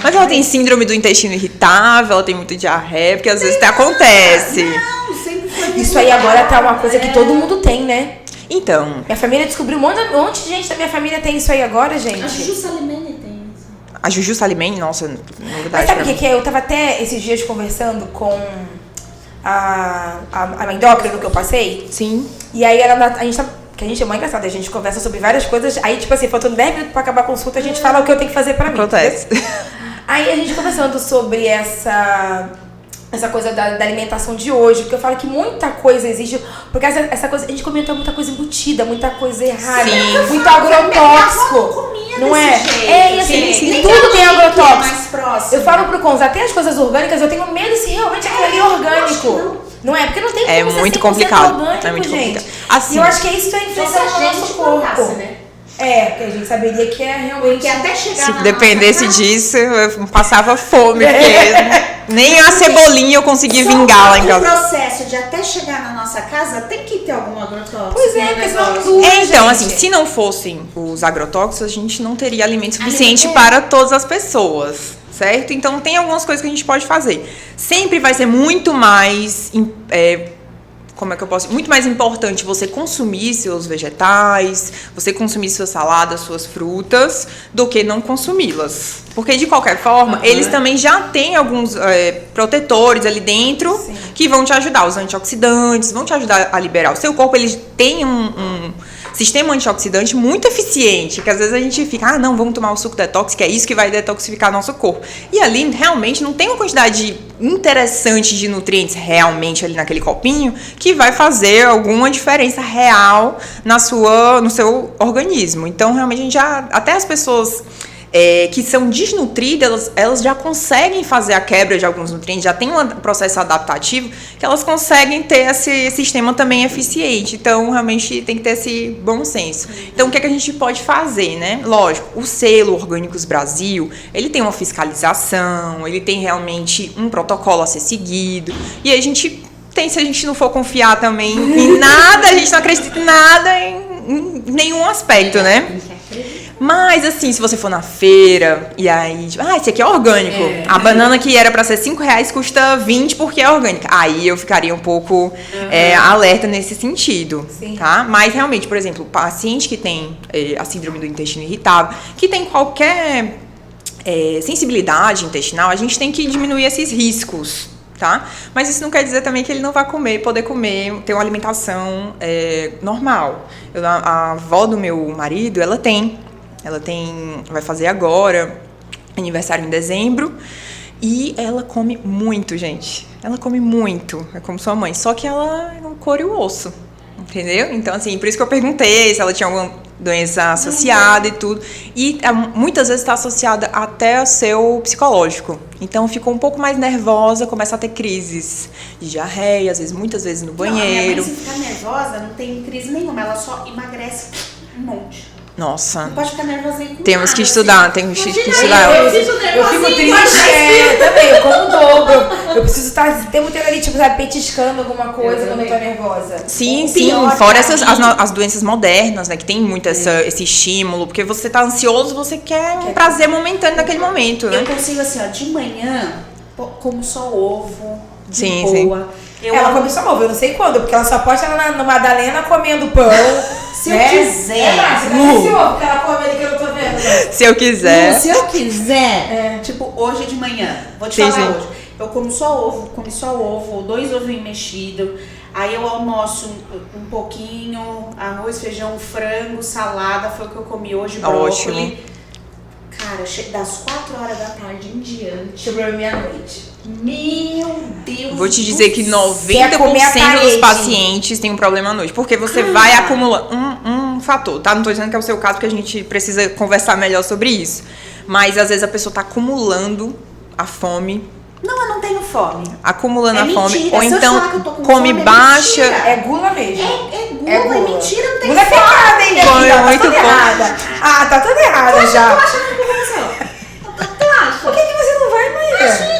[SPEAKER 3] Mas ela tem síndrome do intestino irritável, ela tem muita diarreia, porque às vezes até acontece.
[SPEAKER 1] Não, sempre foi
[SPEAKER 2] Isso aí agora tá uma coisa que todo mundo tem, né?
[SPEAKER 3] Então,
[SPEAKER 2] Minha família descobriu um monte de gente da minha família tem isso aí agora, gente.
[SPEAKER 1] A Juju Salimene tem isso.
[SPEAKER 3] a Juju Salimene, nossa,
[SPEAKER 2] Mas
[SPEAKER 3] novidade
[SPEAKER 2] sabe
[SPEAKER 3] pra
[SPEAKER 2] o que
[SPEAKER 3] mim.
[SPEAKER 2] que é? Eu tava até esses dias conversando com a endócrina que eu passei.
[SPEAKER 3] Sim.
[SPEAKER 2] E aí a gente que a gente é mó engraçada, a gente conversa sobre várias coisas. Aí, tipo assim, faltando 10 minutos pra acabar a consulta, a gente fala o que eu tenho que fazer pra mim.
[SPEAKER 3] Acontece.
[SPEAKER 2] Entendeu? Aí a gente conversando sobre essa coisa da alimentação de hoje, porque eu falo que muita coisa existe, porque essa coisa, a gente comenta muita coisa embutida, muita coisa errada,
[SPEAKER 3] Sim.
[SPEAKER 2] muito agrotóxico, não é? E assim, tudo tem agrotóxico. Eu falo pro Cons, até as coisas orgânicas, eu tenho medo se realmente aquilo ali é orgânico. Não é? Porque não tem como
[SPEAKER 3] É
[SPEAKER 2] ser
[SPEAKER 3] muito
[SPEAKER 2] 100%
[SPEAKER 3] complicado.
[SPEAKER 2] orgânico,
[SPEAKER 3] É muito
[SPEAKER 2] gente.
[SPEAKER 3] complicado. Assim,
[SPEAKER 2] E eu acho que é isso que é
[SPEAKER 1] Só se
[SPEAKER 2] influenciando
[SPEAKER 1] a
[SPEAKER 2] no nosso
[SPEAKER 1] gente
[SPEAKER 2] corpo.
[SPEAKER 1] plantasse, né?
[SPEAKER 2] É, porque a gente saberia que é realmente...
[SPEAKER 1] Porque até chegar
[SPEAKER 3] se
[SPEAKER 1] na
[SPEAKER 3] dependesse
[SPEAKER 1] nossa casa,
[SPEAKER 3] disso, eu passava fome, porque nem a cebolinha eu conseguia vingar lá em
[SPEAKER 1] O
[SPEAKER 3] casa.
[SPEAKER 1] processo de até chegar na nossa casa tem que ter algum agrotóxico.
[SPEAKER 2] Pois é,
[SPEAKER 1] no
[SPEAKER 2] porque senão
[SPEAKER 1] negócio.
[SPEAKER 2] dura,
[SPEAKER 3] Então,
[SPEAKER 2] gente.
[SPEAKER 3] assim, se não fossem os agrotóxicos, a gente não teria alimento suficiente
[SPEAKER 1] Alimento.
[SPEAKER 3] para todas as pessoas, certo? Então, tem algumas coisas que a gente pode fazer. Sempre vai ser muito mais, como é que eu posso... Muito mais importante você consumir seus vegetais, você consumir suas saladas, suas frutas, do que não consumi-las. Porque, de qualquer forma, eles também já têm alguns protetores ali dentro.
[SPEAKER 2] Sim.
[SPEAKER 3] Que vão te ajudar, os antioxidantes, vão te ajudar a liberar. O seu corpo, ele tem um sistema antioxidante muito eficiente, que às vezes a gente fica, não, vamos tomar o suco detox, que é isso que vai detoxificar nosso corpo. E ali, realmente, não tem uma quantidade interessante de nutrientes realmente ali naquele copinho que vai fazer alguma diferença real no seu organismo. Então, realmente, a gente até as pessoas... que são desnutridas, elas já conseguem fazer a quebra de alguns nutrientes, já tem um processo adaptativo que elas conseguem ter esse sistema também eficiente. Então, realmente tem que ter esse bom senso. Então, o que é que a gente pode fazer, né? Lógico, o selo Orgânicos Brasil, ele tem uma fiscalização, ele tem realmente um protocolo a ser seguido, e a gente tem, se a gente não for confiar também em nada, a gente não acredita em nada, em nenhum aspecto, né? Mas, assim, se você for na feira e aí, tipo, esse aqui é orgânico. A banana que era pra ser R$5 custa 20 porque é orgânica. Aí eu ficaria um pouco alerta nesse sentido,
[SPEAKER 2] Sim.
[SPEAKER 3] tá? Mas, realmente, por exemplo, o paciente que tem a síndrome do intestino irritável, que tem qualquer sensibilidade intestinal, a gente tem que diminuir esses riscos, tá? Mas isso não quer dizer também que ele não vai poder comer, ter uma alimentação normal. A avó do meu marido, ela vai fazer agora, aniversário em dezembro, e ela come muito, gente. Ela come muito, é como sua mãe, só que ela é um couro e o osso, entendeu? Então, assim, por isso que eu perguntei se ela tinha alguma doença associada e tudo. E muitas vezes está associada até ao seu psicológico. Então, ficou um pouco mais nervosa, começa a ter crises de diarreia, às vezes, muitas vezes no banheiro.
[SPEAKER 1] Não, a minha mãe, se ficar nervosa, não tem crise nenhuma, ela só emagrece um monte.
[SPEAKER 3] Nossa.
[SPEAKER 1] Não pode ficar nervosinha com
[SPEAKER 3] Temos
[SPEAKER 1] nada,
[SPEAKER 3] que estudar,
[SPEAKER 1] assim.
[SPEAKER 3] temos que
[SPEAKER 1] Imagina,
[SPEAKER 3] estudar.
[SPEAKER 2] Eu fico triste, também, eu como dobro. Eu preciso estar o tempo inteiro ali, tipo, sabe, petiscando alguma coisa quando eu tô nervosa.
[SPEAKER 3] Sim,
[SPEAKER 1] O
[SPEAKER 3] sim.
[SPEAKER 1] pior
[SPEAKER 3] Fora
[SPEAKER 1] pra
[SPEAKER 3] as doenças modernas, né? Que tem muito esse estímulo. Porque você tá ansioso, você quer um prazer momentâneo naquele momento, né?
[SPEAKER 1] Eu consigo, assim, ó, de manhã, como só ovo, de
[SPEAKER 3] Sim,
[SPEAKER 1] boa.
[SPEAKER 2] Ela come só ovo, eu não sei quando, porque ela só posta ela na Madalena comendo pão.
[SPEAKER 1] Se eu quiser.
[SPEAKER 2] Você tá esse ovo que ela come ali que eu não tô vendo. Né?
[SPEAKER 3] Se eu quiser.
[SPEAKER 1] Não, se eu quiser, tipo, hoje de manhã, vou te
[SPEAKER 3] Sim,
[SPEAKER 1] falar
[SPEAKER 3] sim.
[SPEAKER 1] hoje. Eu como só ovo, comi só ovo, 2 ovinhos mexidos. Aí eu almoço um pouquinho, arroz, feijão, frango, salada, foi o que eu comi hoje, brócolis.
[SPEAKER 3] Ótimo.
[SPEAKER 1] Cara, das 4 horas da tarde em diante.
[SPEAKER 2] Chegou pra meia-noite.
[SPEAKER 1] Meu Deus.
[SPEAKER 3] Vou te dizer que
[SPEAKER 2] Quer comer a
[SPEAKER 3] 90% dos
[SPEAKER 2] parede.
[SPEAKER 3] pacientes têm um problema à noite. Porque você vai acumular um fator, tá? Não tô dizendo que é o seu caso, porque a gente precisa conversar melhor sobre isso. Mas às vezes a pessoa tá acumulando a fome.
[SPEAKER 1] Não, eu não tenho fome.
[SPEAKER 3] Acumulando
[SPEAKER 1] É
[SPEAKER 3] a fome.
[SPEAKER 1] mentira.
[SPEAKER 3] Ou
[SPEAKER 1] Se eu
[SPEAKER 3] então
[SPEAKER 1] falar que eu tô com
[SPEAKER 3] come
[SPEAKER 1] fome, é
[SPEAKER 3] baixa.
[SPEAKER 1] mentira.
[SPEAKER 2] É gula mesmo.
[SPEAKER 1] É gula, é mentira, não tem
[SPEAKER 2] Gula é
[SPEAKER 1] fome.
[SPEAKER 2] pecado, hein, minha
[SPEAKER 3] Come
[SPEAKER 2] filha? Tá
[SPEAKER 3] muito
[SPEAKER 2] toda
[SPEAKER 3] pouco.
[SPEAKER 2] errada. Ah, tá toda errada já.
[SPEAKER 1] Tu acha que eu vou fazer? Tu acha?
[SPEAKER 2] Por que você não vai, Maíra?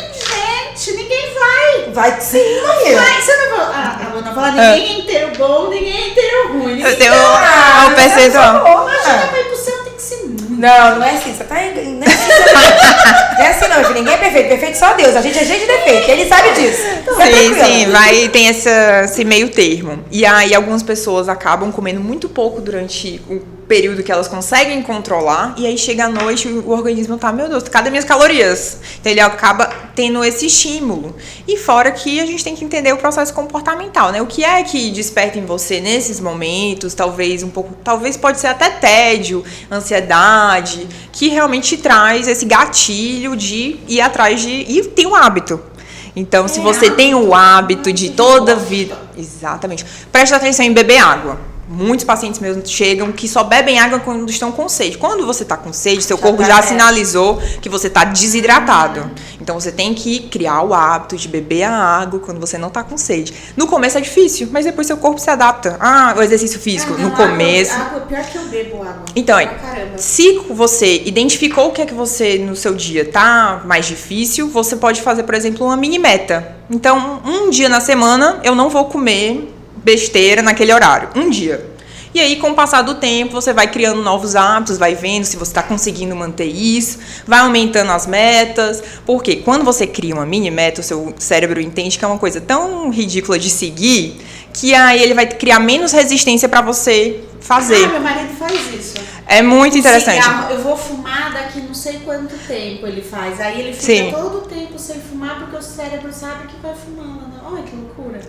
[SPEAKER 1] Gente, ninguém vai.
[SPEAKER 2] Vai sim, Maíra.
[SPEAKER 1] Vai, você não vai. A Luna fala, ninguém é inteiro bom, ninguém é inteiro ruim.
[SPEAKER 3] Eu tenho
[SPEAKER 2] Ah,
[SPEAKER 3] um percentual.
[SPEAKER 1] Imagina, vai pro céu, tem que ser muito.
[SPEAKER 2] Não é assim, você tá não é assim, não é assim não, filho. Ninguém é perfeito, perfeito só Deus. A gente é cheio de defeito, ele sabe disso. Fica
[SPEAKER 3] Sim,
[SPEAKER 2] tranquila.
[SPEAKER 3] sim, tem esse meio termo. E aí algumas pessoas acabam comendo muito pouco durante o período que elas conseguem controlar, e aí chega à noite o organismo tá, meu Deus, cadê minhas calorias? Então ele acaba tendo esse estímulo. E fora que a gente tem que entender o processo comportamental, né? O que é que desperta em você nesses momentos, talvez pode ser até tédio, ansiedade, que realmente traz esse gatilho de ir atrás e tem um hábito. Então, se você tem o hábito de toda a vida... Exatamente. Preste atenção em beber água. Muitos pacientes meus chegam que só bebem água quando estão com sede. Quando você está com sede, seu corpo já sinalizou que você está desidratado. Então, você tem que criar o hábito de beber a água quando você não está com sede. No começo é difícil, mas depois seu corpo se adapta. Ah, o exercício físico, no começo...
[SPEAKER 1] Água, pior que eu bebo água.
[SPEAKER 3] Então,
[SPEAKER 1] Caramba.
[SPEAKER 3] se você identificou o que é que você, no seu dia, tá mais difícil, você pode fazer, por exemplo, uma mini meta. Então, um dia na semana, eu não vou comer besteira naquele horário. Um dia. E aí, com o passar do tempo, você vai criando novos hábitos, vai vendo se você está conseguindo manter isso, vai aumentando as metas. Porque quando você cria uma mini meta, o seu cérebro entende que é uma coisa tão ridícula de seguir, que aí ele vai criar menos resistência para você fazer.
[SPEAKER 1] Meu marido faz isso.
[SPEAKER 3] É muito interessante.
[SPEAKER 1] Cigarro, eu vou fumar daqui não sei quanto tempo ele faz. Aí ele fica
[SPEAKER 3] Sim.
[SPEAKER 1] todo o tempo sem fumar porque o cérebro sabe que vai fumando. Né? Olha que loucura.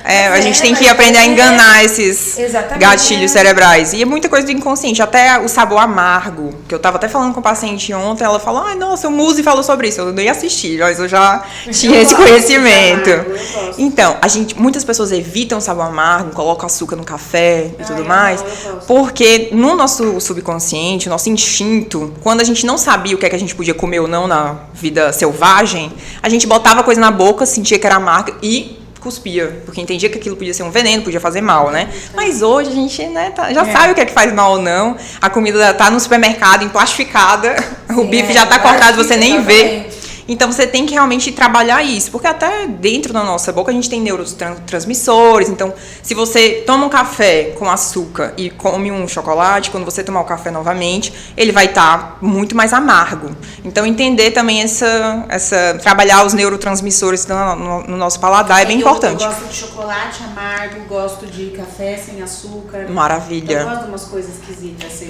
[SPEAKER 3] A gente tem que aprender a enganar esses
[SPEAKER 2] Exatamente.
[SPEAKER 3] gatilhos cerebrais. E é muita coisa do inconsciente. Até o sabor amargo, que eu tava até falando com o paciente ontem, ela falou, ai, nossa, o Muzi falou sobre isso. Eu nem assisti, mas eu já tinha esse conhecimento.
[SPEAKER 1] Eu gosto.
[SPEAKER 3] Então, muitas pessoas evitam o sabor amargo, colocam açúcar no café e tudo
[SPEAKER 1] eu
[SPEAKER 3] mais,
[SPEAKER 1] gosto.
[SPEAKER 3] porque no nosso subconsciente, o nosso instinto, quando a gente não sabia o que é que a gente podia comer ou não na vida selvagem, a gente botava coisa na boca, sentia que era amarga e cuspia, porque entendia que aquilo podia ser um veneno, podia fazer mal, né? Mas hoje a gente, né, já sabe o que é que faz mal ou não. A comida tá no supermercado, emplastificada, o bife já tá cortado, você nem vê. Então, você tem que realmente trabalhar isso, porque até dentro da nossa boca a gente tem neurotransmissores. Então, se você toma um café com açúcar e come um chocolate, quando você tomar o café novamente, ele vai estar muito mais amargo. Então, entender também trabalhar os neurotransmissores no nosso paladar é bem importante.
[SPEAKER 1] Eu gosto de chocolate amargo, gosto de café sem açúcar.
[SPEAKER 3] Maravilha.
[SPEAKER 1] Eu gosto de umas coisas esquisitas. Assim.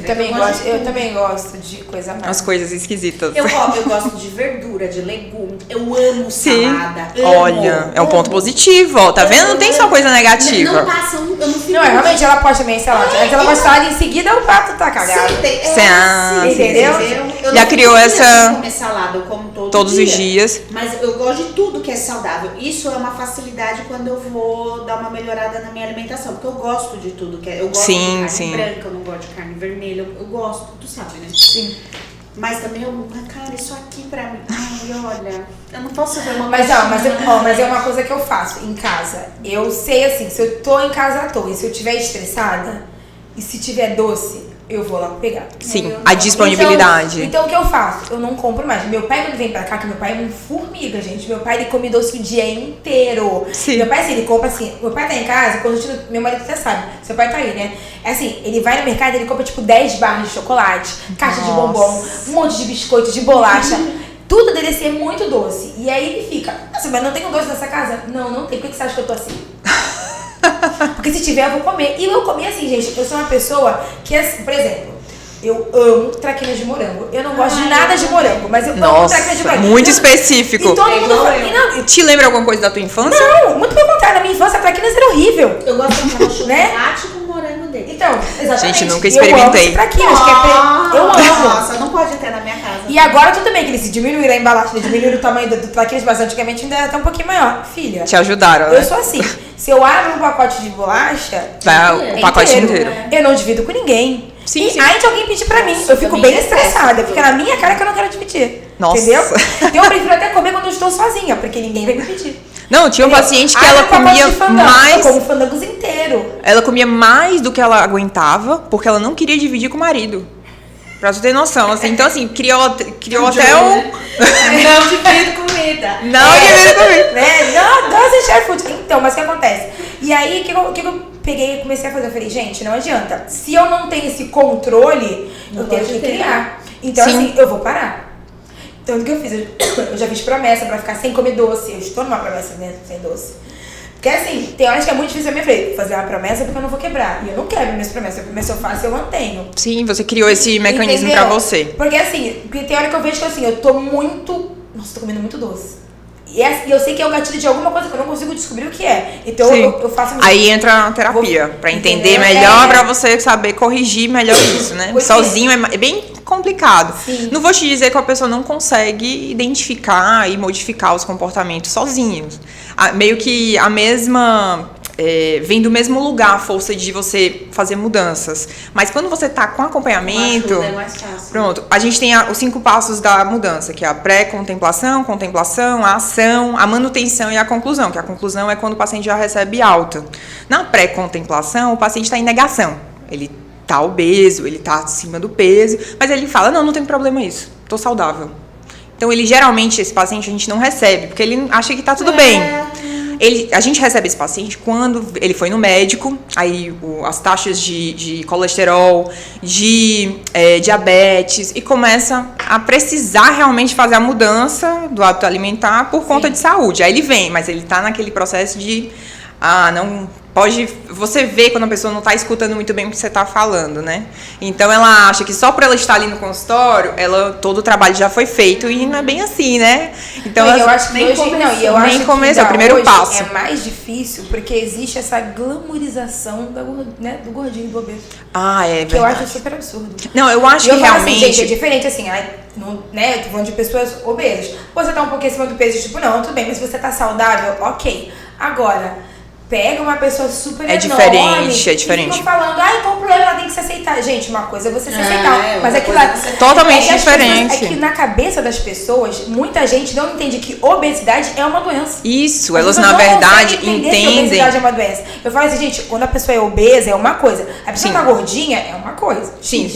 [SPEAKER 2] Eu também gosto de coisa amarga.
[SPEAKER 3] As coisas esquisitas.
[SPEAKER 1] Eu gosto de verdura, de legume. Eu amo salada.
[SPEAKER 3] Olha, é um ponto positivo, ó. Tá vendo? Não tem só coisa negativa.
[SPEAKER 1] Não passa, eu não fico...
[SPEAKER 2] Não, realmente ela posta também salada. Antes ela posta salada e em seguida o prato tá cagado.
[SPEAKER 3] Entendeu?
[SPEAKER 1] Eu
[SPEAKER 3] Já
[SPEAKER 1] não
[SPEAKER 3] criou
[SPEAKER 1] fico
[SPEAKER 3] essa...
[SPEAKER 1] assim comer salada, eu como
[SPEAKER 3] todos os dias.
[SPEAKER 1] Mas eu gosto de tudo que é saudável. Isso é uma facilidade quando eu vou dar uma melhorada na minha alimentação. Porque eu gosto de tudo que é... Eu gosto de carne branca, eu não gosto de carne vermelha. Eu gosto, tu sabe, né?
[SPEAKER 2] Sim.
[SPEAKER 1] Mas também cara, isso aqui pra mim, ai, olha, eu não posso ver uma
[SPEAKER 2] mas é uma coisa que eu faço em casa. Eu sei assim, se eu tô em casa à toa e se eu estiver estressada e se tiver doce, eu vou lá pegar.
[SPEAKER 3] Sim, a disponibilidade.
[SPEAKER 2] Então o que eu faço? Eu não compro mais. Meu pai, quando vem pra cá, que meu pai é um formiga, gente. Meu pai, ele come doce o dia inteiro.
[SPEAKER 3] Sim.
[SPEAKER 2] Meu pai, assim, ele compra assim. Meu pai tá em casa, quando eu tiro, meu marido até sabe. Seu pai tá aí, né? É assim, ele vai no mercado, ele compra tipo 10 barras de chocolate, caixa de bombom, um monte de biscoito, de bolacha. Tudo dele assim é muito doce. E aí ele fica, nossa, mas não tem um doce nessa casa? Não, não tem. Por que você acha que eu tô assim? Porque se tiver, eu vou comer. E eu comi assim, gente. Eu sou uma pessoa que, por exemplo, eu amo traquinas de morango. Eu não gosto de nada de morango, mas eu amo traquinas de morango.
[SPEAKER 3] Muito específico.
[SPEAKER 2] E todo mundo fala,
[SPEAKER 3] te lembra alguma coisa da tua infância?
[SPEAKER 2] Não, muito pelo contrário. Na minha infância, a traquinas era horrível.
[SPEAKER 1] Eu gosto de comprar chocolate com morango dele.
[SPEAKER 2] Então, exatamente.
[SPEAKER 3] Gente, nunca experimentei.
[SPEAKER 2] Eu amo traquinas, eu amo.
[SPEAKER 1] Nossa, não pode ter na minha casa.
[SPEAKER 2] E agora tudo bem que eles diminuíram a embalagem, diminuíram o tamanho do traquinas, mas antigamente ainda era até um pouquinho maior. Filha.
[SPEAKER 3] Te ajudaram, né?
[SPEAKER 2] Eu sou assim. Se eu abro um pacote de bolacha,
[SPEAKER 3] vai o pacote inteiro.
[SPEAKER 2] Eu não divido com ninguém.
[SPEAKER 3] Sim,
[SPEAKER 2] e
[SPEAKER 3] sim.
[SPEAKER 2] aí de alguém pedir pra mim, eu fico bem estressada. Fica na minha cara que eu não quero dividir.
[SPEAKER 3] Nossa.
[SPEAKER 2] Entendeu? Então eu prefiro até comer quando eu estou sozinha, porque ninguém vai me pedir.
[SPEAKER 3] Não, tinha um paciente que ela
[SPEAKER 2] um pacote
[SPEAKER 3] comia
[SPEAKER 2] de fandango,
[SPEAKER 3] mais.
[SPEAKER 2] Eu como fandangos inteiro.
[SPEAKER 3] Ela comia mais do que ela aguentava, porque ela não queria dividir com o marido. Pra tu ter noção, assim. Então, assim, criou até um...
[SPEAKER 1] Não divido comida.
[SPEAKER 3] Não divido comida.
[SPEAKER 2] Né? Não, share food. Então, mas o que acontece? E aí, o que eu peguei e comecei a fazer? Eu falei, gente, não adianta. Se eu não tenho esse controle, eu tenho que criar. Então, assim, eu vou parar. Então, o que eu fiz? Eu já fiz promessa pra ficar sem comer doce. Eu estou numa promessa, né, sem doce. Porque assim, tem horas que é muito difícil a minha frente fazer uma promessa porque eu não vou quebrar. E eu não quebro minhas promessas. A promessa eu faço e eu mantenho.
[SPEAKER 3] Sim, você criou esse mecanismo pra você.
[SPEAKER 2] Porque assim, tem hora que eu vejo que assim, eu tô muito... Nossa, tô comendo muito doce. E eu sei que é o gatilho de alguma coisa que eu não consigo descobrir o que é. Então eu faço...
[SPEAKER 3] Aí entra a terapia, pra entender melhor, pra você saber corrigir melhor isso, né? Sozinho é bem complicado.
[SPEAKER 2] Sim.
[SPEAKER 3] Não vou te dizer que a pessoa não consegue identificar e modificar os comportamentos sozinhos. Meio que a mesma... vem do mesmo lugar a força de você fazer mudanças. Mas quando você tá com acompanhamento...
[SPEAKER 1] Uma ajuda é mais fácil.
[SPEAKER 3] Pronto. A gente tem os 5 passos da mudança, que é a pré-contemplação, contemplação, a ação, a manutenção e a conclusão. Que a conclusão é quando o paciente já recebe alta. Na pré-contemplação, o paciente está em negação. Ele tá obeso, ele tá acima do peso, mas ele fala, não tem problema isso, tô saudável. Então, geralmente, esse paciente a gente não recebe, porque ele acha que tá tudo bem. A gente recebe esse paciente quando ele foi no médico, aí as taxas de colesterol, de diabetes, e começa a precisar realmente fazer a mudança do hábito alimentar por conta de saúde. Aí ele vem, mas ele tá naquele processo de... não pode... Você vê quando a pessoa não está escutando muito bem o que você está falando, né? Então, ela acha que só por ela estar ali no consultório, todo o trabalho já foi feito, e não é bem assim, né? Então,
[SPEAKER 2] eu acho que nem
[SPEAKER 3] começou, é o primeiro passo.
[SPEAKER 2] É mais difícil porque existe essa glamourização do gordinho do obeso.
[SPEAKER 3] É verdade.
[SPEAKER 2] Que eu acho super absurdo.
[SPEAKER 3] Não, eu acho que realmente...
[SPEAKER 2] Assim, gente, é diferente, assim, né? Eu tô falando de pessoas obesas. Você tá um pouquinho acima do peso, tipo, não, tudo bem, mas se você tá saudável, ok. Agora... Pega uma pessoa super enorme.
[SPEAKER 3] É diferente.
[SPEAKER 2] E ficam falando, qual o problema? Ela tem que se aceitar. Gente, uma coisa é você se aceitar. Mas aquilo
[SPEAKER 3] totalmente diferente.
[SPEAKER 2] É que na cabeça das pessoas, muita gente não entende que obesidade é uma doença.
[SPEAKER 3] Isso, elas na verdade entendem.
[SPEAKER 2] Que obesidade é uma doença. Eu falo assim, gente, quando a pessoa é obesa é uma coisa. A pessoa tá gordinha é uma coisa.
[SPEAKER 3] Sim.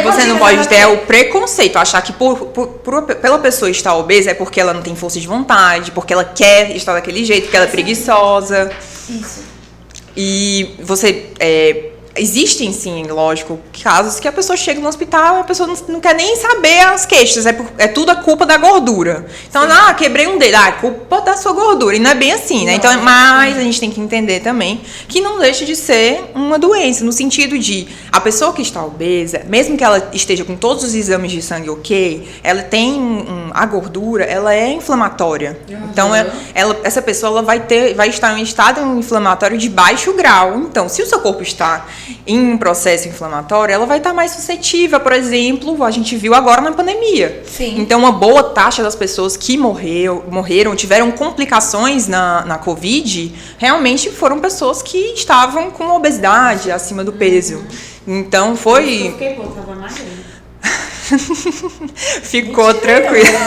[SPEAKER 3] Você não pode ter o preconceito, achar que pela pessoa estar obesa é porque ela não tem força de vontade, porque ela quer estar daquele jeito, porque ela é preguiçosa.
[SPEAKER 2] Isso.
[SPEAKER 3] E você... existem, sim, lógico, casos que a pessoa chega no hospital e a pessoa não quer nem saber as queixas, é tudo a culpa da gordura. Então, quebrei um dedo, é culpa da sua gordura. E não é bem assim, né? Então, mas a gente tem que entender também que não deixa de ser uma doença, no sentido de a pessoa que está obesa, mesmo que ela esteja com todos os exames de sangue ok, ela tem a gordura, ela é inflamatória. Então, essa pessoa ela vai estar em um estado inflamatório de baixo grau. Então, se o seu corpo está em um processo inflamatório, ela vai estar mais suscetível, por exemplo, a gente viu agora na pandemia.
[SPEAKER 2] Sim.
[SPEAKER 3] Então, uma boa taxa das pessoas que morreram, tiveram complicações na Covid, realmente foram pessoas que estavam com obesidade, acima do peso. Então, foi...
[SPEAKER 1] Eu fiquei boa, tava magrinha.
[SPEAKER 3] Ficou tranquilo.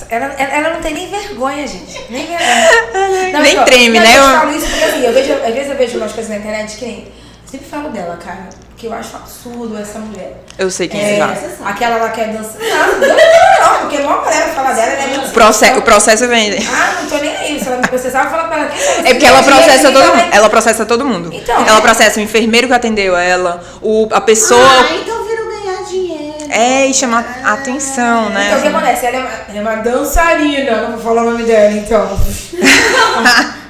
[SPEAKER 2] Ela não tem nem vergonha, gente. Nem vergonha. Não,
[SPEAKER 3] nem treme, né?
[SPEAKER 2] Eu falo isso porque assim, às vezes eu vejo umas coisas na internet que nem... Eu sempre falo dela, cara. que eu acho absurdo essa mulher.
[SPEAKER 3] Eu sei quem é.
[SPEAKER 2] Aquela lá que é dançar. Não, porque a maior galera fala dela, ela é muito...
[SPEAKER 3] O processo vem.
[SPEAKER 2] Ah, não tô nem aí. Se ela me processar, eu vou falar pra ela.
[SPEAKER 3] É porque ela processa todo mundo. Ela processa todo mundo.
[SPEAKER 2] Então,
[SPEAKER 3] ela processa o enfermeiro que atendeu ela, a pessoa.
[SPEAKER 1] Então virou ganhar dinheiro.
[SPEAKER 3] E chamar a atenção, né?
[SPEAKER 2] Então o que acontece? Ela é uma dançarina, não vou falar o nome dela, então.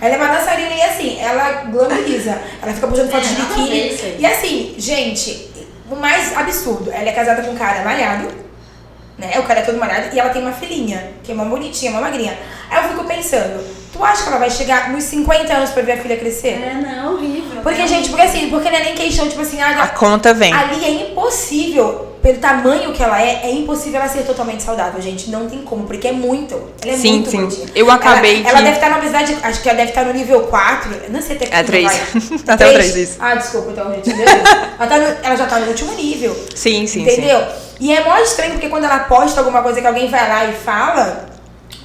[SPEAKER 2] Ela é uma dançarina e assim, ela glamoriza. Ela fica postando fotos de biquíni. E assim, gente, o mais absurdo, ela é casada com um cara malhado, né? O cara é todo malhado e ela tem uma filhinha, que é uma bonitinha, uma magrinha. Aí eu fico pensando, tu acha que ela vai chegar nos 50 anos pra ver a filha crescer?
[SPEAKER 1] Não, horrível.
[SPEAKER 2] Porque, gente, porque não é nem questão, tipo assim,
[SPEAKER 3] A conta vem.
[SPEAKER 2] ali é impossível. Pelo tamanho que ela é impossível ela ser totalmente saudável, gente. Não tem como, porque é muito. Ela é muito gordinha.
[SPEAKER 3] Eu acabei
[SPEAKER 2] ela deve estar na obesidade, acho que ela deve estar no nível 4. Não sei até que
[SPEAKER 3] 3. Até o 3, isso.
[SPEAKER 2] Desculpa, então, gente. Ela já tá no último nível.
[SPEAKER 3] Sim.
[SPEAKER 2] Entendeu? E é mó estranho, porque quando ela posta alguma coisa que alguém vai lá e fala...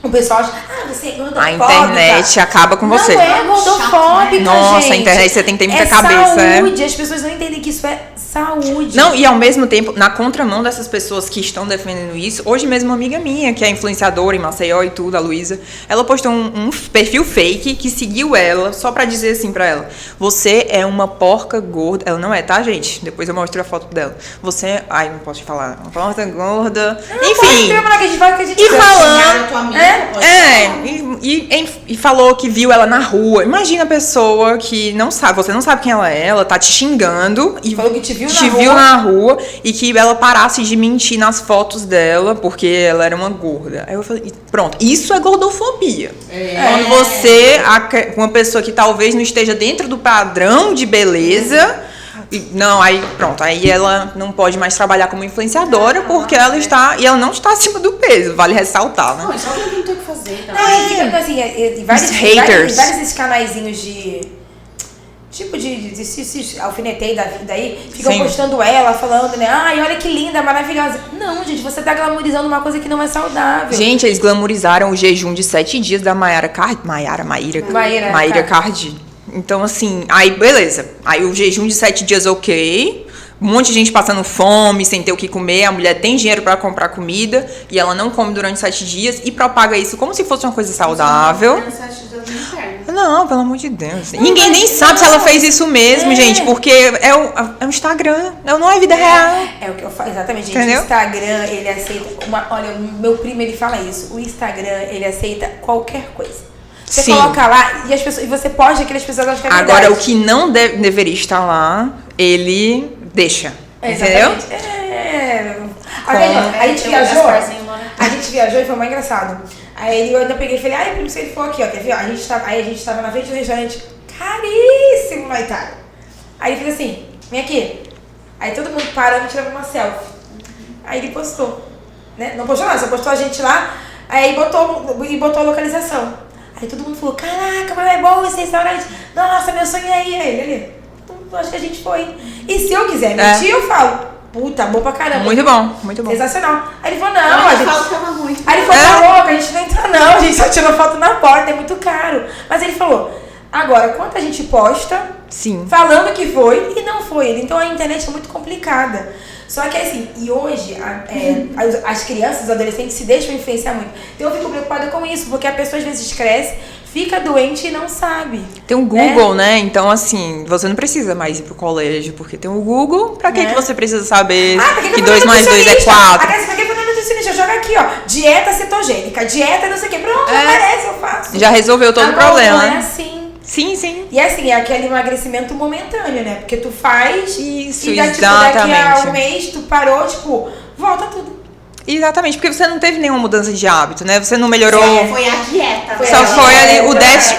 [SPEAKER 2] O pessoal acha, você é gordofóbica.
[SPEAKER 3] A internet acaba com você.
[SPEAKER 2] Não é gordofóbica,
[SPEAKER 3] Nossa,
[SPEAKER 2] gente.
[SPEAKER 3] A internet você tem que ter muita
[SPEAKER 2] cabeça.
[SPEAKER 3] É
[SPEAKER 2] saúde. As pessoas não entendem que isso é saúde.
[SPEAKER 3] Não, e ao mesmo tempo, na contramão dessas pessoas que estão defendendo isso, hoje mesmo uma amiga minha, que é influenciadora em Maceió e tudo, a Luísa, ela postou um perfil fake que seguiu ela, só pra dizer assim pra ela, você é uma porca gorda. Ela não é, tá, gente? Depois eu mostro a foto dela. Você é... Ai, não posso te falar. Uma porca gorda.
[SPEAKER 2] Não,
[SPEAKER 3] enfim. E falando... E falou que viu ela na rua. Imagina a pessoa que não sabe, você não sabe quem ela tá te xingando e
[SPEAKER 2] falou que te
[SPEAKER 3] viu na rua e que ela parasse de mentir nas fotos dela porque ela era uma gorda. Aí eu falei, pronto, isso é gordofobia. Quando você, uma pessoa que talvez não esteja dentro do padrão de beleza, não, aí pronto, aí ela não pode mais trabalhar como influenciadora porque ela está, e ela não está acima do peso, vale ressaltar, né?
[SPEAKER 1] Não, só que não tem o que fazer.
[SPEAKER 2] Não, fica assim, vários esses canaizinhos de... Tipo de alfinetei da vida aí, ficam postando ela, falando, né? Ai, olha que linda, maravilhosa. Não, gente, você tá glamorizando uma coisa que não é saudável.
[SPEAKER 3] Gente, eles glamorizaram o jejum de 7 dias da Maíra Cardi. Então, assim, aí beleza. Aí o jejum de 7 dias, ok. Um monte de gente passando fome, sem ter o que comer. A mulher tem dinheiro pra comprar comida e ela não come durante 7 dias e propaga isso como se fosse uma coisa saudável. Não, pelo amor de Deus. Ninguém nem sabe se ela fez isso mesmo, gente, porque é o Instagram, não é vida real.
[SPEAKER 2] É o que eu falo, exatamente, gente.
[SPEAKER 3] Entendeu?
[SPEAKER 2] O Instagram, ele aceita olha, o meu primo, ele fala isso. O Instagram, ele aceita qualquer coisa. Você coloca lá e você posta aquelas pessoas acham que é verdade.
[SPEAKER 3] Agora, o que não deveria estar lá, ele deixa. Entendeu?
[SPEAKER 2] A gente viajou e foi mais engraçado. Aí eu ainda peguei e falei, primo, se ele for aqui, ó, quer ver? Aí a gente tava na frente do restaurante caríssimo na Itália. Aí ele fez assim, vem aqui. Aí todo mundo parando e tirando uma selfie. Aí ele postou, né? Não postou nada, só postou a gente lá, aí botou a localização. Aí todo mundo falou, caraca, mas é bom esse restaurante. Nossa, meu sonho é ir. Aí ele, acho que a gente foi. E se eu quiser mentir, eu falo. Puta, bom pra caramba.
[SPEAKER 3] Muito bom, muito bom.
[SPEAKER 2] Sensacional. Aí ele falou, não, a gente...
[SPEAKER 1] fala que tava ruim.
[SPEAKER 2] Aí ele falou, tá louco, a gente não entra não, a gente só tira foto na porta, é muito caro. Mas ele falou, agora, quanto a gente posta, falando que foi e não foi. Então a internet é muito complicada. Só que assim, e hoje as crianças, os adolescentes se deixam influenciar muito. Então eu fico preocupada com isso, porque a pessoa às vezes cresce, fica doente e não sabe.
[SPEAKER 3] Tem o Google, né? Então, assim, você não precisa mais ir pro colégio, porque tem o Google. Pra que você precisa saber que 2 mais 2 é 4?
[SPEAKER 2] Pra que fazer nutricionista? Joga aqui, ó, dieta cetogênica, dieta não sei o quê. Pronto, aparece, eu faço.
[SPEAKER 3] Já resolveu todo o problema,
[SPEAKER 2] não
[SPEAKER 3] né?
[SPEAKER 2] É assim.
[SPEAKER 3] Sim.
[SPEAKER 2] E assim, é aquele emagrecimento momentâneo, né? Porque tu faz
[SPEAKER 3] isso,
[SPEAKER 2] e daqui a um mês tu parou, tipo, volta tudo.
[SPEAKER 3] Exatamente, porque você não teve nenhuma mudança de hábito, né? Você não melhorou.
[SPEAKER 1] Foi a dieta.
[SPEAKER 3] Só foi ali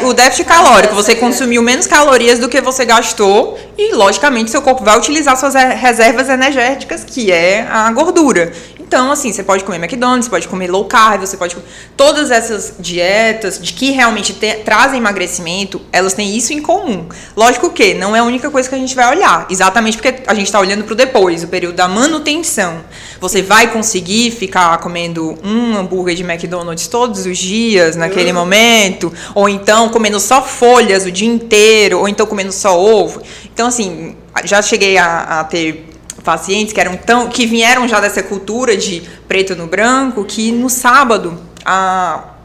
[SPEAKER 3] o déficit calórico. Você consumiu menos calorias do que você gastou e, logicamente, seu corpo vai utilizar suas reservas energéticas, que é a gordura. Então, assim, você pode comer McDonald's, você pode comer low carb, você pode comer... Todas essas dietas de que realmente trazem emagrecimento, elas têm isso em comum. Lógico que não é a única coisa que a gente vai olhar. Exatamente porque a gente está olhando para o depois, o período da manutenção. Você vai conseguir ficar comendo um hambúrguer de McDonald's todos os dias, naquele momento? Ou então comendo só folhas o dia inteiro? Ou então comendo só ovo? Então, assim... já cheguei a ter pacientes que vieram já dessa cultura de preto no branco, que no sábado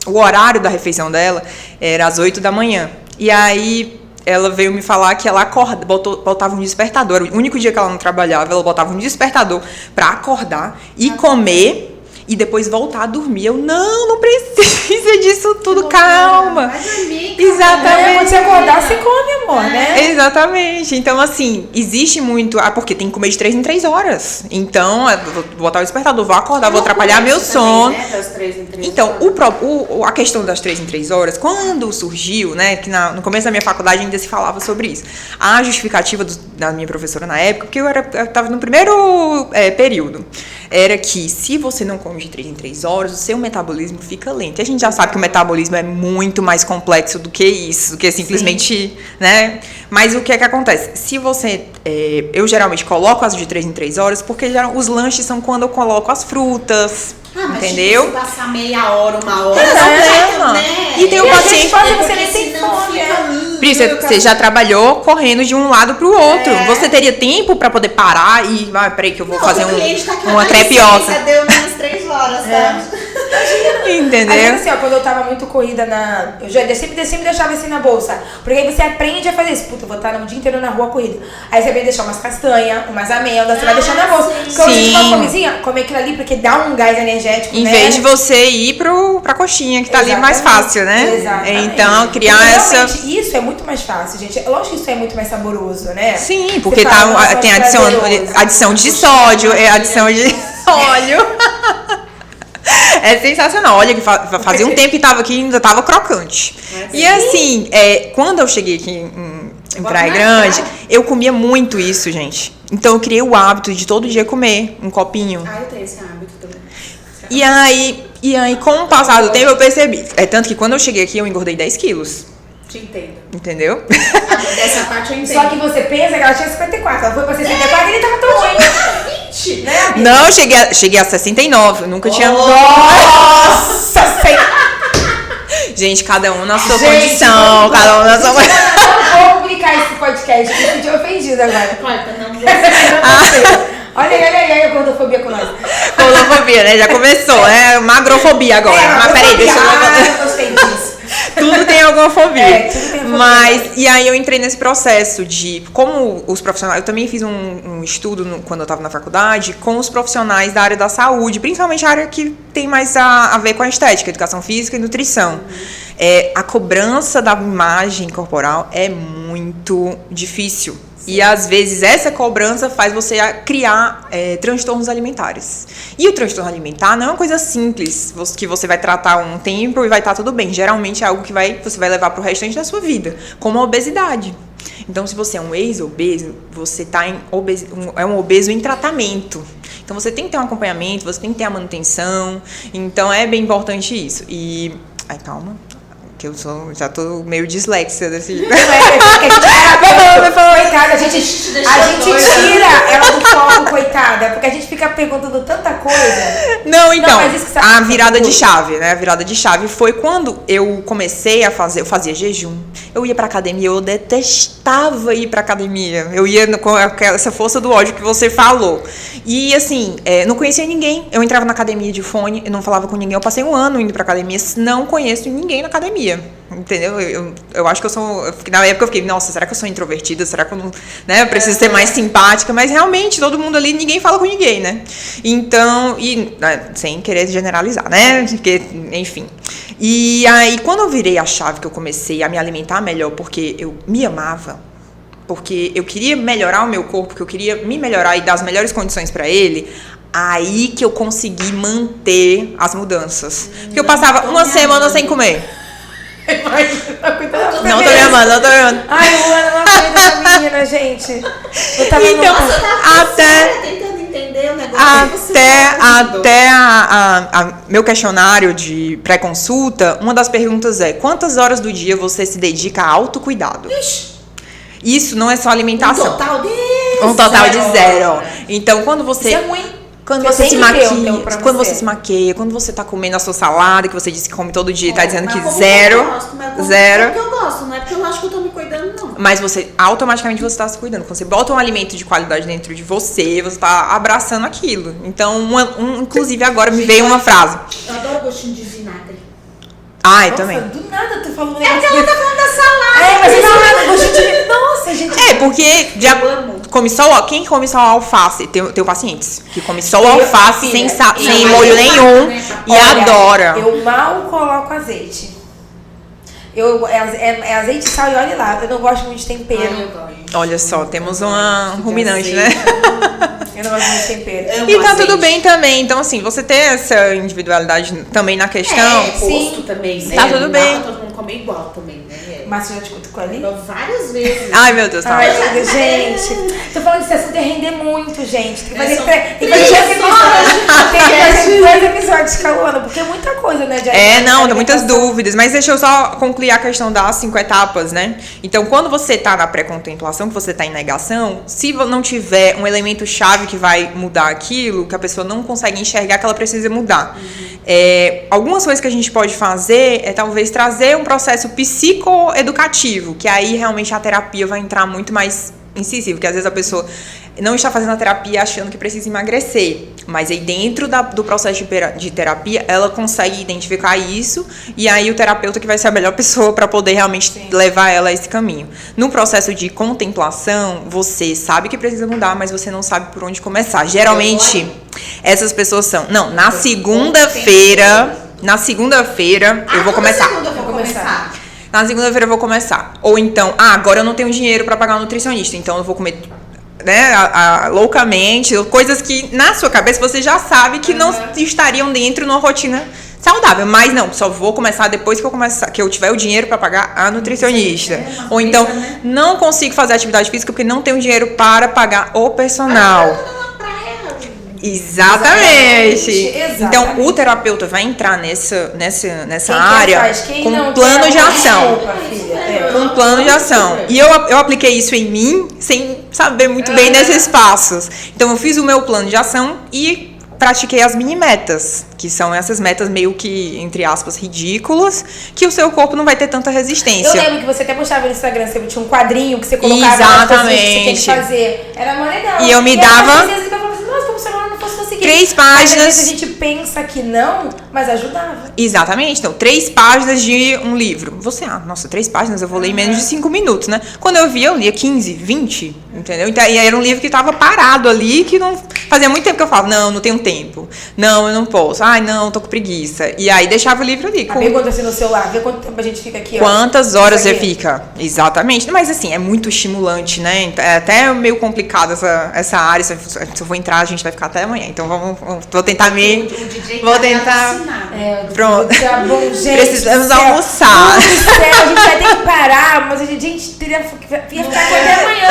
[SPEAKER 3] o horário da refeição dela era às 8 da manhã. E aí ela veio me falar que ela botava um despertador. Era o único dia que ela não trabalhava, ela botava um despertador para acordar e comer e depois voltar a dormir. Eu, não precisa disso tudo, calma.
[SPEAKER 1] Vai dormir,
[SPEAKER 3] exatamente.
[SPEAKER 2] Quando você acordar, você come, amor, né?
[SPEAKER 3] Exatamente. Então, assim, existe muito... porque tem que comer de 3 em 3 horas. Então, vou botar o despertador, vou acordar, vou atrapalhar meu sono.
[SPEAKER 1] Também, né? Das 3 em 3
[SPEAKER 3] Então,
[SPEAKER 1] horas.
[SPEAKER 3] a questão das 3 em 3 horas, quando surgiu, né, que no começo da minha faculdade ainda se falava sobre isso. A justificativa da minha professora na época, porque eu estava no primeiro período, era que se você não come de 3 em 3 horas, o seu metabolismo fica lento. E a gente já sabe que o metabolismo é muito mais complexo do que isso, do que simplesmente, né? Mas o que é que acontece? Se você... eu geralmente coloco as de 3 em 3 horas, porque os lanches são quando eu coloco as frutas, entendeu?
[SPEAKER 1] Tipo, se passar meia hora, 1 hora...
[SPEAKER 3] Né? E tem o paciente...
[SPEAKER 2] Você nem tem fome,
[SPEAKER 3] Por isso, você já trabalhou correndo de um lado pro outro. Você teria tempo pra poder parar e... peraí que eu vou fazer uma crepioca.
[SPEAKER 1] Deu umas 3 horas, tá?
[SPEAKER 3] Entendeu?
[SPEAKER 2] Aí, assim, ó, quando eu tava muito corrida eu sempre deixava assim na bolsa. Porque aí você aprende a fazer isso. Puta, eu vou estar o dia inteiro na rua corrida. Aí você vai deixar umas castanhas, umas amêndoas, você vai deixar na bolsa. Porque quando você faz comezinha, come aquilo ali porque dá um gás energético,
[SPEAKER 3] em vez de você ir pra coxinha, que tá ali mais fácil, né?
[SPEAKER 2] Exatamente.
[SPEAKER 3] Então, criar
[SPEAKER 2] realmente, isso é muito mais fácil, gente. Lógico que isso é muito mais saboroso, né?
[SPEAKER 3] Sim, porque tem
[SPEAKER 2] a
[SPEAKER 3] adição de sódio, adição de óleo. É sensacional. Olha, que fazia um tempo que tava aqui e ainda tava crocante. E assim, quando eu cheguei aqui em Praia Grande, eu comia muito isso, gente. Então eu criei o hábito de todo dia comer um copinho.
[SPEAKER 1] Eu tenho esse hábito também.
[SPEAKER 3] E aí, com o passar do tempo, eu percebi. Tanto que quando eu cheguei aqui, eu engordei 10 quilos.
[SPEAKER 1] Te entendo.
[SPEAKER 3] Entendeu?
[SPEAKER 1] Dessa parte eu entendo.
[SPEAKER 2] Só que você pensa que ela tinha 54. Ela foi pra 64 e ele tava tão
[SPEAKER 1] 20, né?
[SPEAKER 3] Não, eu cheguei a 69. Eu nunca tinha...
[SPEAKER 2] Nossa Senhora!
[SPEAKER 3] Gente, cada um na sua condição. Cada um na sua...
[SPEAKER 2] Eu vou publicar esse podcast. Eu me senti ofendida agora.
[SPEAKER 1] Corta, não você.
[SPEAKER 2] Olha a gordofobia com nós.
[SPEAKER 3] Gordofobia, né? Já começou. É magrofobia agora. Mas peraí, deixa eu...
[SPEAKER 2] Eu gostei disso.
[SPEAKER 3] Tudo tem alguma fobia.
[SPEAKER 2] Tudo tem fobia.
[SPEAKER 3] Mas, e aí eu entrei nesse processo de como os profissionais... Eu também fiz um estudo quando eu estava na faculdade com os profissionais da área da saúde, principalmente a área que tem mais a ver com a estética, educação física e nutrição. A cobrança da imagem corporal é muito difícil. E às vezes essa cobrança faz você criar transtornos alimentares. E o transtorno alimentar não é uma coisa simples, que você vai tratar um tempo e vai estar tudo bem. Geralmente é algo que você vai levar para o restante da sua vida, como a obesidade. Então, se você é um ex-obeso, você é um obeso em tratamento. Então, você tem que ter um acompanhamento, você tem que ter a manutenção. Então, é bem importante isso. E... Ai, calma. Que eu já tô meio disléxica desse...
[SPEAKER 2] Coitada, a gente tira ela do foco, coitada, porque a gente fica perguntando tanta coisa.
[SPEAKER 3] Não, então, a virada de chave, né? A virada de chave foi quando eu comecei a fazer, eu fazia jejum, eu ia pra academia, eu detestava ir pra academia, eu ia com essa força do ódio que você falou. E assim, não conhecia ninguém, eu entrava na academia de fone, eu não falava com ninguém, eu passei 1 ano indo pra academia, não conheço ninguém na academia. Entendeu? Eu acho que na época eu fiquei, nossa, será que eu sou introvertida? Será que eu não, né? Eu preciso ser mais simpática? Mas realmente, todo mundo ali, ninguém fala com ninguém, né? Então, sem querer generalizar, né? Porque, enfim. E aí, quando eu virei a chave, que eu comecei a me alimentar melhor, porque eu me amava, porque eu queria melhorar o meu corpo, porque eu queria me melhorar e dar as melhores condições pra ele, aí que eu consegui manter as mudanças. Porque eu passava 1 semana sem comer. Não tô me amando, não tô me amando.
[SPEAKER 2] Ai, Luana, não aguento da menina, gente. Eu tava
[SPEAKER 3] então,
[SPEAKER 1] tentando entender o negócio.
[SPEAKER 3] Até meu questionário de pré-consulta, uma das perguntas é: quantas horas do dia você se dedica a autocuidado? Isso não é só alimentação.
[SPEAKER 1] Um total de
[SPEAKER 3] Um total de 0. Então, quando você...
[SPEAKER 2] Isso é ruim.
[SPEAKER 3] Quando
[SPEAKER 2] Você
[SPEAKER 3] você se
[SPEAKER 2] tem que ter um
[SPEAKER 3] maquia,
[SPEAKER 2] tempo pra
[SPEAKER 3] quando
[SPEAKER 2] você.
[SPEAKER 3] você se maquia, quando você tá comendo a sua salada, que você disse que come todo dia e tá dizendo
[SPEAKER 1] Mas
[SPEAKER 3] que
[SPEAKER 1] como
[SPEAKER 3] zero,
[SPEAKER 1] eu gosto, mas como
[SPEAKER 3] zero.
[SPEAKER 1] É porque eu gosto, não é porque eu acho que eu tô me cuidando, não.
[SPEAKER 3] Mas você, automaticamente você tá se cuidando. Quando você bota um alimento de qualidade dentro de você, você tá abraçando aquilo. Então, inclusive agora me veio uma frase.
[SPEAKER 1] Eu adoro gostinho de vinagre.
[SPEAKER 3] Ah, eu
[SPEAKER 2] Nossa,
[SPEAKER 3] também.
[SPEAKER 2] do nada tu falou um
[SPEAKER 1] É
[SPEAKER 2] negócio
[SPEAKER 1] porque ela tá falando da salada.
[SPEAKER 2] mas você fala gostinho de... Nossa, gente.
[SPEAKER 3] É, porque
[SPEAKER 1] amo.
[SPEAKER 3] quem come só alface, tem pacientes que come só
[SPEAKER 2] Eu,
[SPEAKER 3] alface
[SPEAKER 2] filha,
[SPEAKER 3] sem
[SPEAKER 1] eu-
[SPEAKER 3] molho
[SPEAKER 1] eu-
[SPEAKER 3] nenhum e
[SPEAKER 2] Olha,
[SPEAKER 3] adora.
[SPEAKER 2] Eu mal coloco azeite. É azeite, sal e olha lá. Eu não gosto muito de tempero.
[SPEAKER 1] Ai, eu gosto.
[SPEAKER 3] Olha só, temos uma
[SPEAKER 1] De
[SPEAKER 3] ruminante,
[SPEAKER 1] azeite.
[SPEAKER 3] né?
[SPEAKER 2] Eu não gosto muito de tempero.
[SPEAKER 1] Amo
[SPEAKER 3] E tá
[SPEAKER 1] azeite.
[SPEAKER 3] tudo bem também. Então, assim, você ter essa individualidade também na questão.
[SPEAKER 1] É,
[SPEAKER 2] sim.
[SPEAKER 1] gosto também, né?
[SPEAKER 3] Tá tudo
[SPEAKER 1] Não dá
[SPEAKER 3] bem.
[SPEAKER 1] pra todo mundo comer igual também, né?
[SPEAKER 2] Mas você já te cutucou ali?
[SPEAKER 1] Várias vezes.
[SPEAKER 3] Ai, meu Deus, tá.
[SPEAKER 2] Ai, meu Deus, gente. Tô falando desse assunto é render muito, gente. Tem que fazer,
[SPEAKER 1] são
[SPEAKER 2] tem que
[SPEAKER 1] três
[SPEAKER 2] fazer dois episódios.
[SPEAKER 1] horas.
[SPEAKER 2] Tem que fazer 2 episódios de Caluana, porque é muita coisa, né?
[SPEAKER 3] Não, dá muitas dúvidas. Mas deixa eu só concluir a questão das 5 etapas, né? Então, quando você tá na pré-contemplação, que você tá em negação, se não tiver um elemento-chave que vai mudar aquilo, que a pessoa não consegue enxergar que ela precisa mudar. Algumas coisas que a gente pode fazer é talvez trazer um processo psicoeducativo, que aí realmente a terapia vai entrar muito mais incisivo, porque às vezes a pessoa não está fazendo a terapia achando que precisa emagrecer, mas aí dentro do processo de terapia ela consegue identificar isso e aí o terapeuta que vai ser a melhor pessoa para poder realmente levar ela a esse caminho. No processo de contemplação, você sabe que precisa mudar, mas você não sabe por onde começar. Geralmente, essas pessoas são... Não, na segunda-feira eu vou começar.
[SPEAKER 1] Eu vou começar.
[SPEAKER 3] Na segunda-feira eu vou começar. Ou então, agora eu não tenho dinheiro para pagar um nutricionista, então eu vou comer, né, loucamente, coisas que na sua cabeça você já sabe que não estariam dentro de uma rotina saudável, mas não, só vou começar depois que eu tiver o dinheiro para pagar a nutricionista. Ou então, não consigo fazer atividade física porque não tenho dinheiro para pagar o personal. Exatamente. Então, o terapeuta vai entrar nessa área com um plano de ação. Com um plano de ação. E eu apliquei isso em mim sem saber muito bem nesses passos. Então, eu fiz o meu plano de ação e pratiquei as mini metas, que são essas metas meio que, entre aspas, ridículas, que o seu corpo não vai ter tanta resistência.
[SPEAKER 2] Eu lembro que você até postava no Instagram, você tinha um quadrinho que você colocava as coisas que você tinha que fazer. Era mó legal.
[SPEAKER 3] E eu me dava...
[SPEAKER 2] Nossa, como se eu não fosse conseguir.
[SPEAKER 3] 3 páginas.
[SPEAKER 2] Mas às vezes a gente pensa que não, mas ajudava.
[SPEAKER 3] Exatamente. Então, 3 páginas de um livro. Você, nossa, 3 páginas eu vou ler em menos de 5 minutos, né? Quando eu via, eu lia 15, 20, entendeu? Então, e era um livro que estava parado ali, que não... Fazia muito tempo que eu falava, não tenho tempo. Não, eu não posso. Ai, não, tô com preguiça. E aí, deixava o livro ali.
[SPEAKER 2] Pergunta assim no celular, vê quanto tempo a gente fica aqui,
[SPEAKER 3] Quantas horas você fica? Exatamente. Mas, assim, é muito estimulante, né? É até meio complicado essa área. Se eu vou entrar, a gente vai ficar até amanhã. Então, vou tentar me... Vou tentar... Pronto.
[SPEAKER 2] Tá bom, gente.
[SPEAKER 3] Precisamos almoçar.
[SPEAKER 2] A gente vai ter que parar, mas a gente ia ficar aqui até amanhã.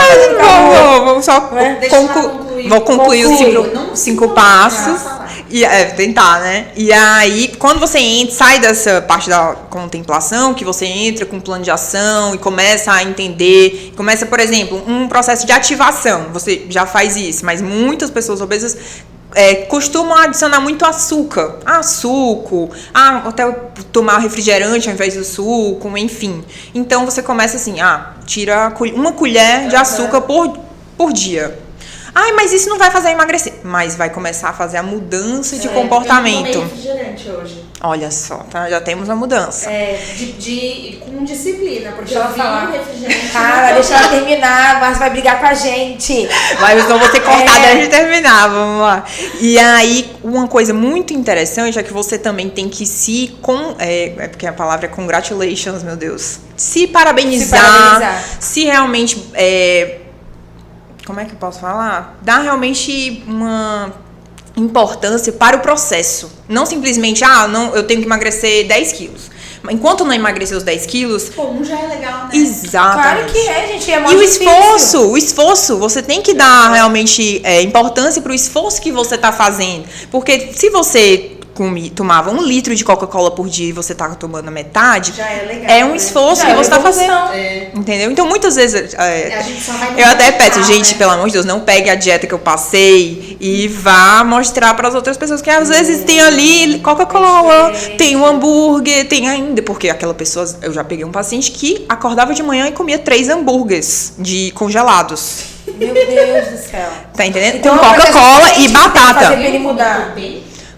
[SPEAKER 3] Vamos só vou concluir os 5 passos. E, tentar, né? E aí, quando você sai dessa parte da contemplação, que você entra com um plano de ação e começa a entender, começa, por exemplo, um processo de ativação. Você já faz isso, mas muitas pessoas obesas costumam adicionar muito açúcar. Suco, até tomar refrigerante ao invés do suco, enfim. Então, você começa assim, tira uma colher de açúcar por dia. Mas isso não vai fazer emagrecer. Mas vai começar a fazer a mudança de comportamento.
[SPEAKER 1] Eu tomei refrigerante hoje.
[SPEAKER 3] Olha só, tá? Já temos uma mudança.
[SPEAKER 1] Com disciplina, porque
[SPEAKER 2] Deixa
[SPEAKER 1] eu
[SPEAKER 2] ela
[SPEAKER 1] vi
[SPEAKER 2] falar.
[SPEAKER 1] um refrigerante.
[SPEAKER 2] Cara, deixa ela terminar, mas vai brigar com a gente.
[SPEAKER 3] Mas então vou ter cortado antes de terminar, vamos lá. E aí, uma coisa muito interessante é que você também tem que porque a palavra é congratulations, meu Deus. Se parabenizar. Se realmente... como é que eu posso falar? Dá realmente uma importância para o processo. Não simplesmente, eu tenho que emagrecer 10 quilos. Enquanto não emagrecer os 10 quilos...
[SPEAKER 1] já é legal, né?
[SPEAKER 3] Exatamente.
[SPEAKER 2] Claro que é, gente. É
[SPEAKER 3] e o esforço, você tem que dar realmente importância para o esforço que você está fazendo. Porque se você tomava 1 litro de Coca-Cola por dia e você tá tomando metade,
[SPEAKER 1] Já é legal.
[SPEAKER 3] é um esforço que você tá fazendo. Entendeu? Então, muitas vezes,
[SPEAKER 1] A gente só vai
[SPEAKER 3] eu até peço,
[SPEAKER 1] né?
[SPEAKER 3] gente, pelo amor de Deus, não pegue a dieta que eu passei e vá mostrar para as outras pessoas que às vezes tem ali Coca-Cola, tem um hambúrguer, tem ainda, porque aquela pessoa, eu já peguei um paciente que acordava de manhã e comia 3 hambúrgueres de congelados.
[SPEAKER 2] Meu Deus do céu.
[SPEAKER 3] Tá entendendo?
[SPEAKER 2] Então,
[SPEAKER 3] com Coca-Cola e batata.
[SPEAKER 2] Fazer pra ele mudar.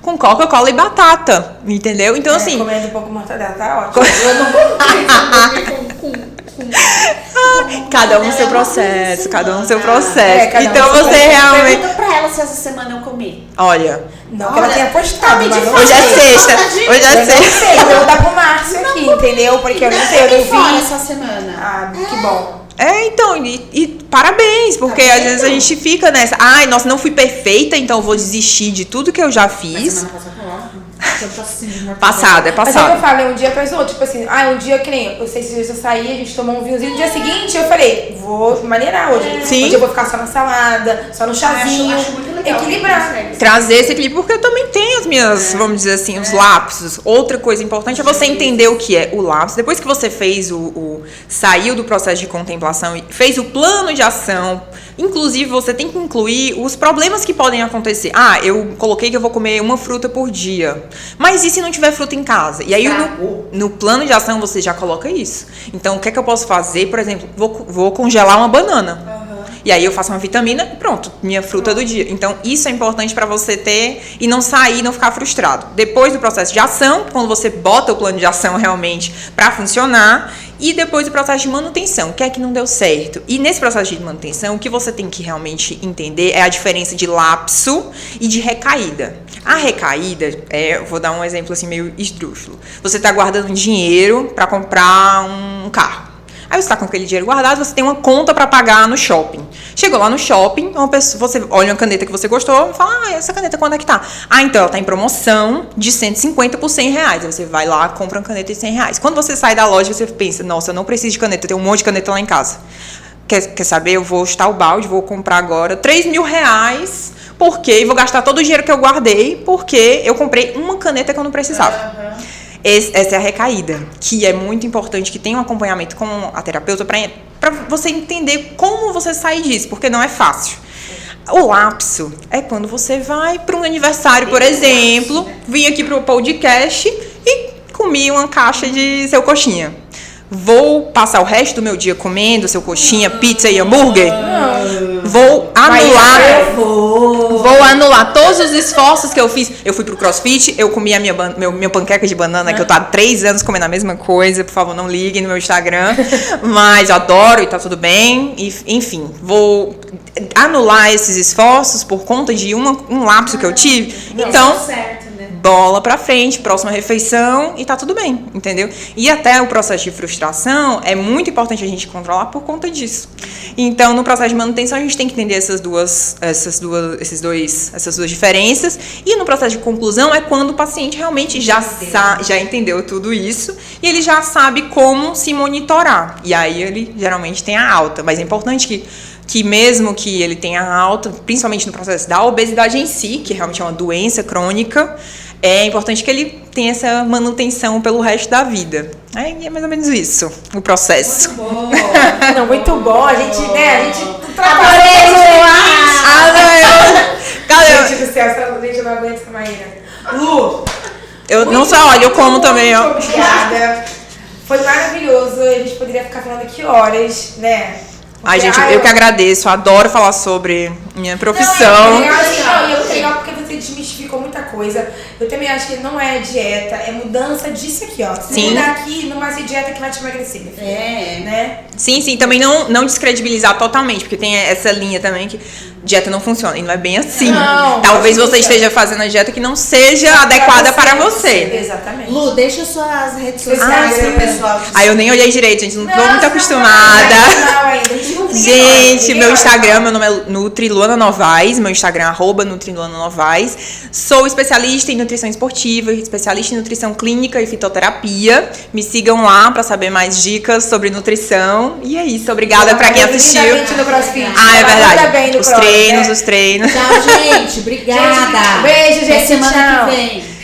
[SPEAKER 3] Com Coca-Cola e batata, entendeu? Então, assim...
[SPEAKER 2] Comendo um pouco de mortadela, tá ótimo.
[SPEAKER 1] Eu não vou
[SPEAKER 3] Cada um no seu processo, cada um no seu processo.
[SPEAKER 2] cada um
[SPEAKER 3] Então,
[SPEAKER 2] no seu
[SPEAKER 3] você
[SPEAKER 2] processo.
[SPEAKER 3] realmente...
[SPEAKER 1] Pergunta pra ela se essa semana eu comi.
[SPEAKER 3] Olha,
[SPEAKER 2] Não que ela tenha postado, mas não
[SPEAKER 3] hoje é
[SPEAKER 2] sei.
[SPEAKER 3] sexta, hoje é
[SPEAKER 2] Eu não
[SPEAKER 3] sexta.
[SPEAKER 2] sei, eu vou dar pro Márcio aqui, entendeu? Porque eu não sei, eu
[SPEAKER 1] Comi
[SPEAKER 2] não
[SPEAKER 1] fora
[SPEAKER 2] vi.
[SPEAKER 1] essa semana.
[SPEAKER 2] Ah, que bom.
[SPEAKER 3] Então, e parabéns, porque às vezes a gente fica nessa, ai, nossa, não fui perfeita, então eu vou desistir de tudo que eu já
[SPEAKER 1] Mas
[SPEAKER 3] fiz.
[SPEAKER 1] semana passada foi ótimo. Eu tô assim, de mortadela.
[SPEAKER 3] Passado, é
[SPEAKER 2] Mas aí eu
[SPEAKER 3] passado.
[SPEAKER 2] falei um dia atrás do outro, tipo assim, um dia que nem eu sei se eu saí, a gente tomou um vinhozinho, no dia seguinte eu falei, vou maneirar hoje.
[SPEAKER 3] Sim.
[SPEAKER 2] Hoje eu vou ficar só na salada, só no chazinho,
[SPEAKER 1] acho muito legal.
[SPEAKER 2] equilibrar.
[SPEAKER 3] Trazer esse equilíbrio, porque eu também tenho as minhas, vamos dizer assim, os lapsos. Outra coisa importante é você entender o que é o lapso. Depois que você fez saiu do processo de contemplação e fez o plano de ação, inclusive você tem que incluir os problemas que podem acontecer. Eu coloquei que eu vou comer uma fruta por dia. Mas e se não tiver fruta em casa? E aí no plano de ação você já coloca isso. Então o que é que eu posso fazer? Por exemplo, vou congelar uma banana. E aí eu faço uma vitamina e pronto, minha fruta do dia. Então isso é importante para você ter e não sair, não ficar frustrado. Depois do processo de ação, quando você bota o plano de ação realmente para funcionar, e depois do processo de manutenção, o que é que não deu certo? E nesse processo de manutenção, o que você tem que realmente entender é a diferença de lapso e de recaída. A recaída, eu vou dar um exemplo assim meio esdrúxulo. Você está guardando dinheiro para comprar um carro. Aí você está com aquele dinheiro guardado, você tem uma conta para pagar no shopping. Chegou lá no shopping, você olha uma caneta que você gostou e fala, essa caneta quando é que tá? Então ela tá em promoção de 150 por 100 reais. Aí você vai lá, compra uma caneta de 100 reais. Quando você sai da loja, você pensa, nossa, eu não preciso de caneta, eu tenho um monte de caneta lá em casa. Quer saber? Eu vou chutar o balde, vou comprar agora 3.000 reais, porque vou gastar todo o dinheiro que eu guardei, porque eu comprei uma caneta que eu não precisava. Essa é a recaída, que é muito importante, que tem um acompanhamento com a terapeuta para você entender como você sai disso, porque não é fácil. O lapso é quando você vai para um aniversário, por exemplo, vim aqui para o podcast e comi uma caixa de seu coxinha. Vou passar o resto do meu dia comendo seu coxinha, pizza e hambúrguer? Vou anular todos os esforços que eu fiz. Eu fui pro CrossFit, eu comi a minha panqueca de banana, que eu tô há 3 anos comendo a mesma coisa. Por favor, não liguem no meu Instagram. Mas eu adoro e tá tudo bem. E, enfim, vou anular esses esforços por conta de um lapso que eu tive. Então, bola pra frente, próxima refeição e tá tudo bem, entendeu? E até o processo de frustração é muito importante a gente controlar por conta disso. Então, no processo de manutenção, a gente tem que entender essas duas diferenças. E no processo de conclusão é quando o paciente realmente já entendeu tudo isso e ele já sabe como se monitorar. E aí ele geralmente tem a alta. Mas é importante que mesmo que ele tenha alta, principalmente no processo da obesidade em si, que realmente é uma doença crônica, é importante que ele tenha essa manutenção pelo resto da vida. É mais ou menos isso, o processo.
[SPEAKER 1] Muito bom.
[SPEAKER 2] Não, muito bom. A gente Gente do céu, eu não aguento essa Maíra. Lu!
[SPEAKER 3] Eu não só olho, eu como também, ó.
[SPEAKER 2] Obrigada. Foi maravilhoso. A gente poderia ficar falando aqui horas, né?
[SPEAKER 3] Ai, gente, eu que agradeço. Adoro falar sobre minha profissão.
[SPEAKER 2] Não, é muito legal porque você desmistificou muita coisa. Eu também acho que não é dieta, é mudança disso aqui, ó. Se mudar aqui, não vai ser dieta que vai te emagrecer. Né?
[SPEAKER 3] Sim. Também não descredibilizar totalmente, porque tem essa linha também que dieta não funciona. E não é bem assim. Talvez você esteja fazendo a dieta que não seja adequada para você.
[SPEAKER 2] Exatamente.
[SPEAKER 1] Lu, deixa suas redes sociais pro pessoal.
[SPEAKER 3] Eu nem olhei direito, gente. Não tô muito acostumada. Gente, meu Instagram, meu nome é Nutriluana Novaes, meu Instagram é @Nutriluana Novaes. Sou especialista em nutrição esportiva, especialista em nutrição clínica e fitoterapia. Me sigam lá para saber mais dicas sobre nutrição. E é isso, obrigada para quem assistiu.
[SPEAKER 2] É verdade.
[SPEAKER 3] Os treinos.
[SPEAKER 1] Tchau, gente. Obrigada.
[SPEAKER 2] Beijo, gente.
[SPEAKER 1] Até semana
[SPEAKER 2] Tchau.
[SPEAKER 1] que vem.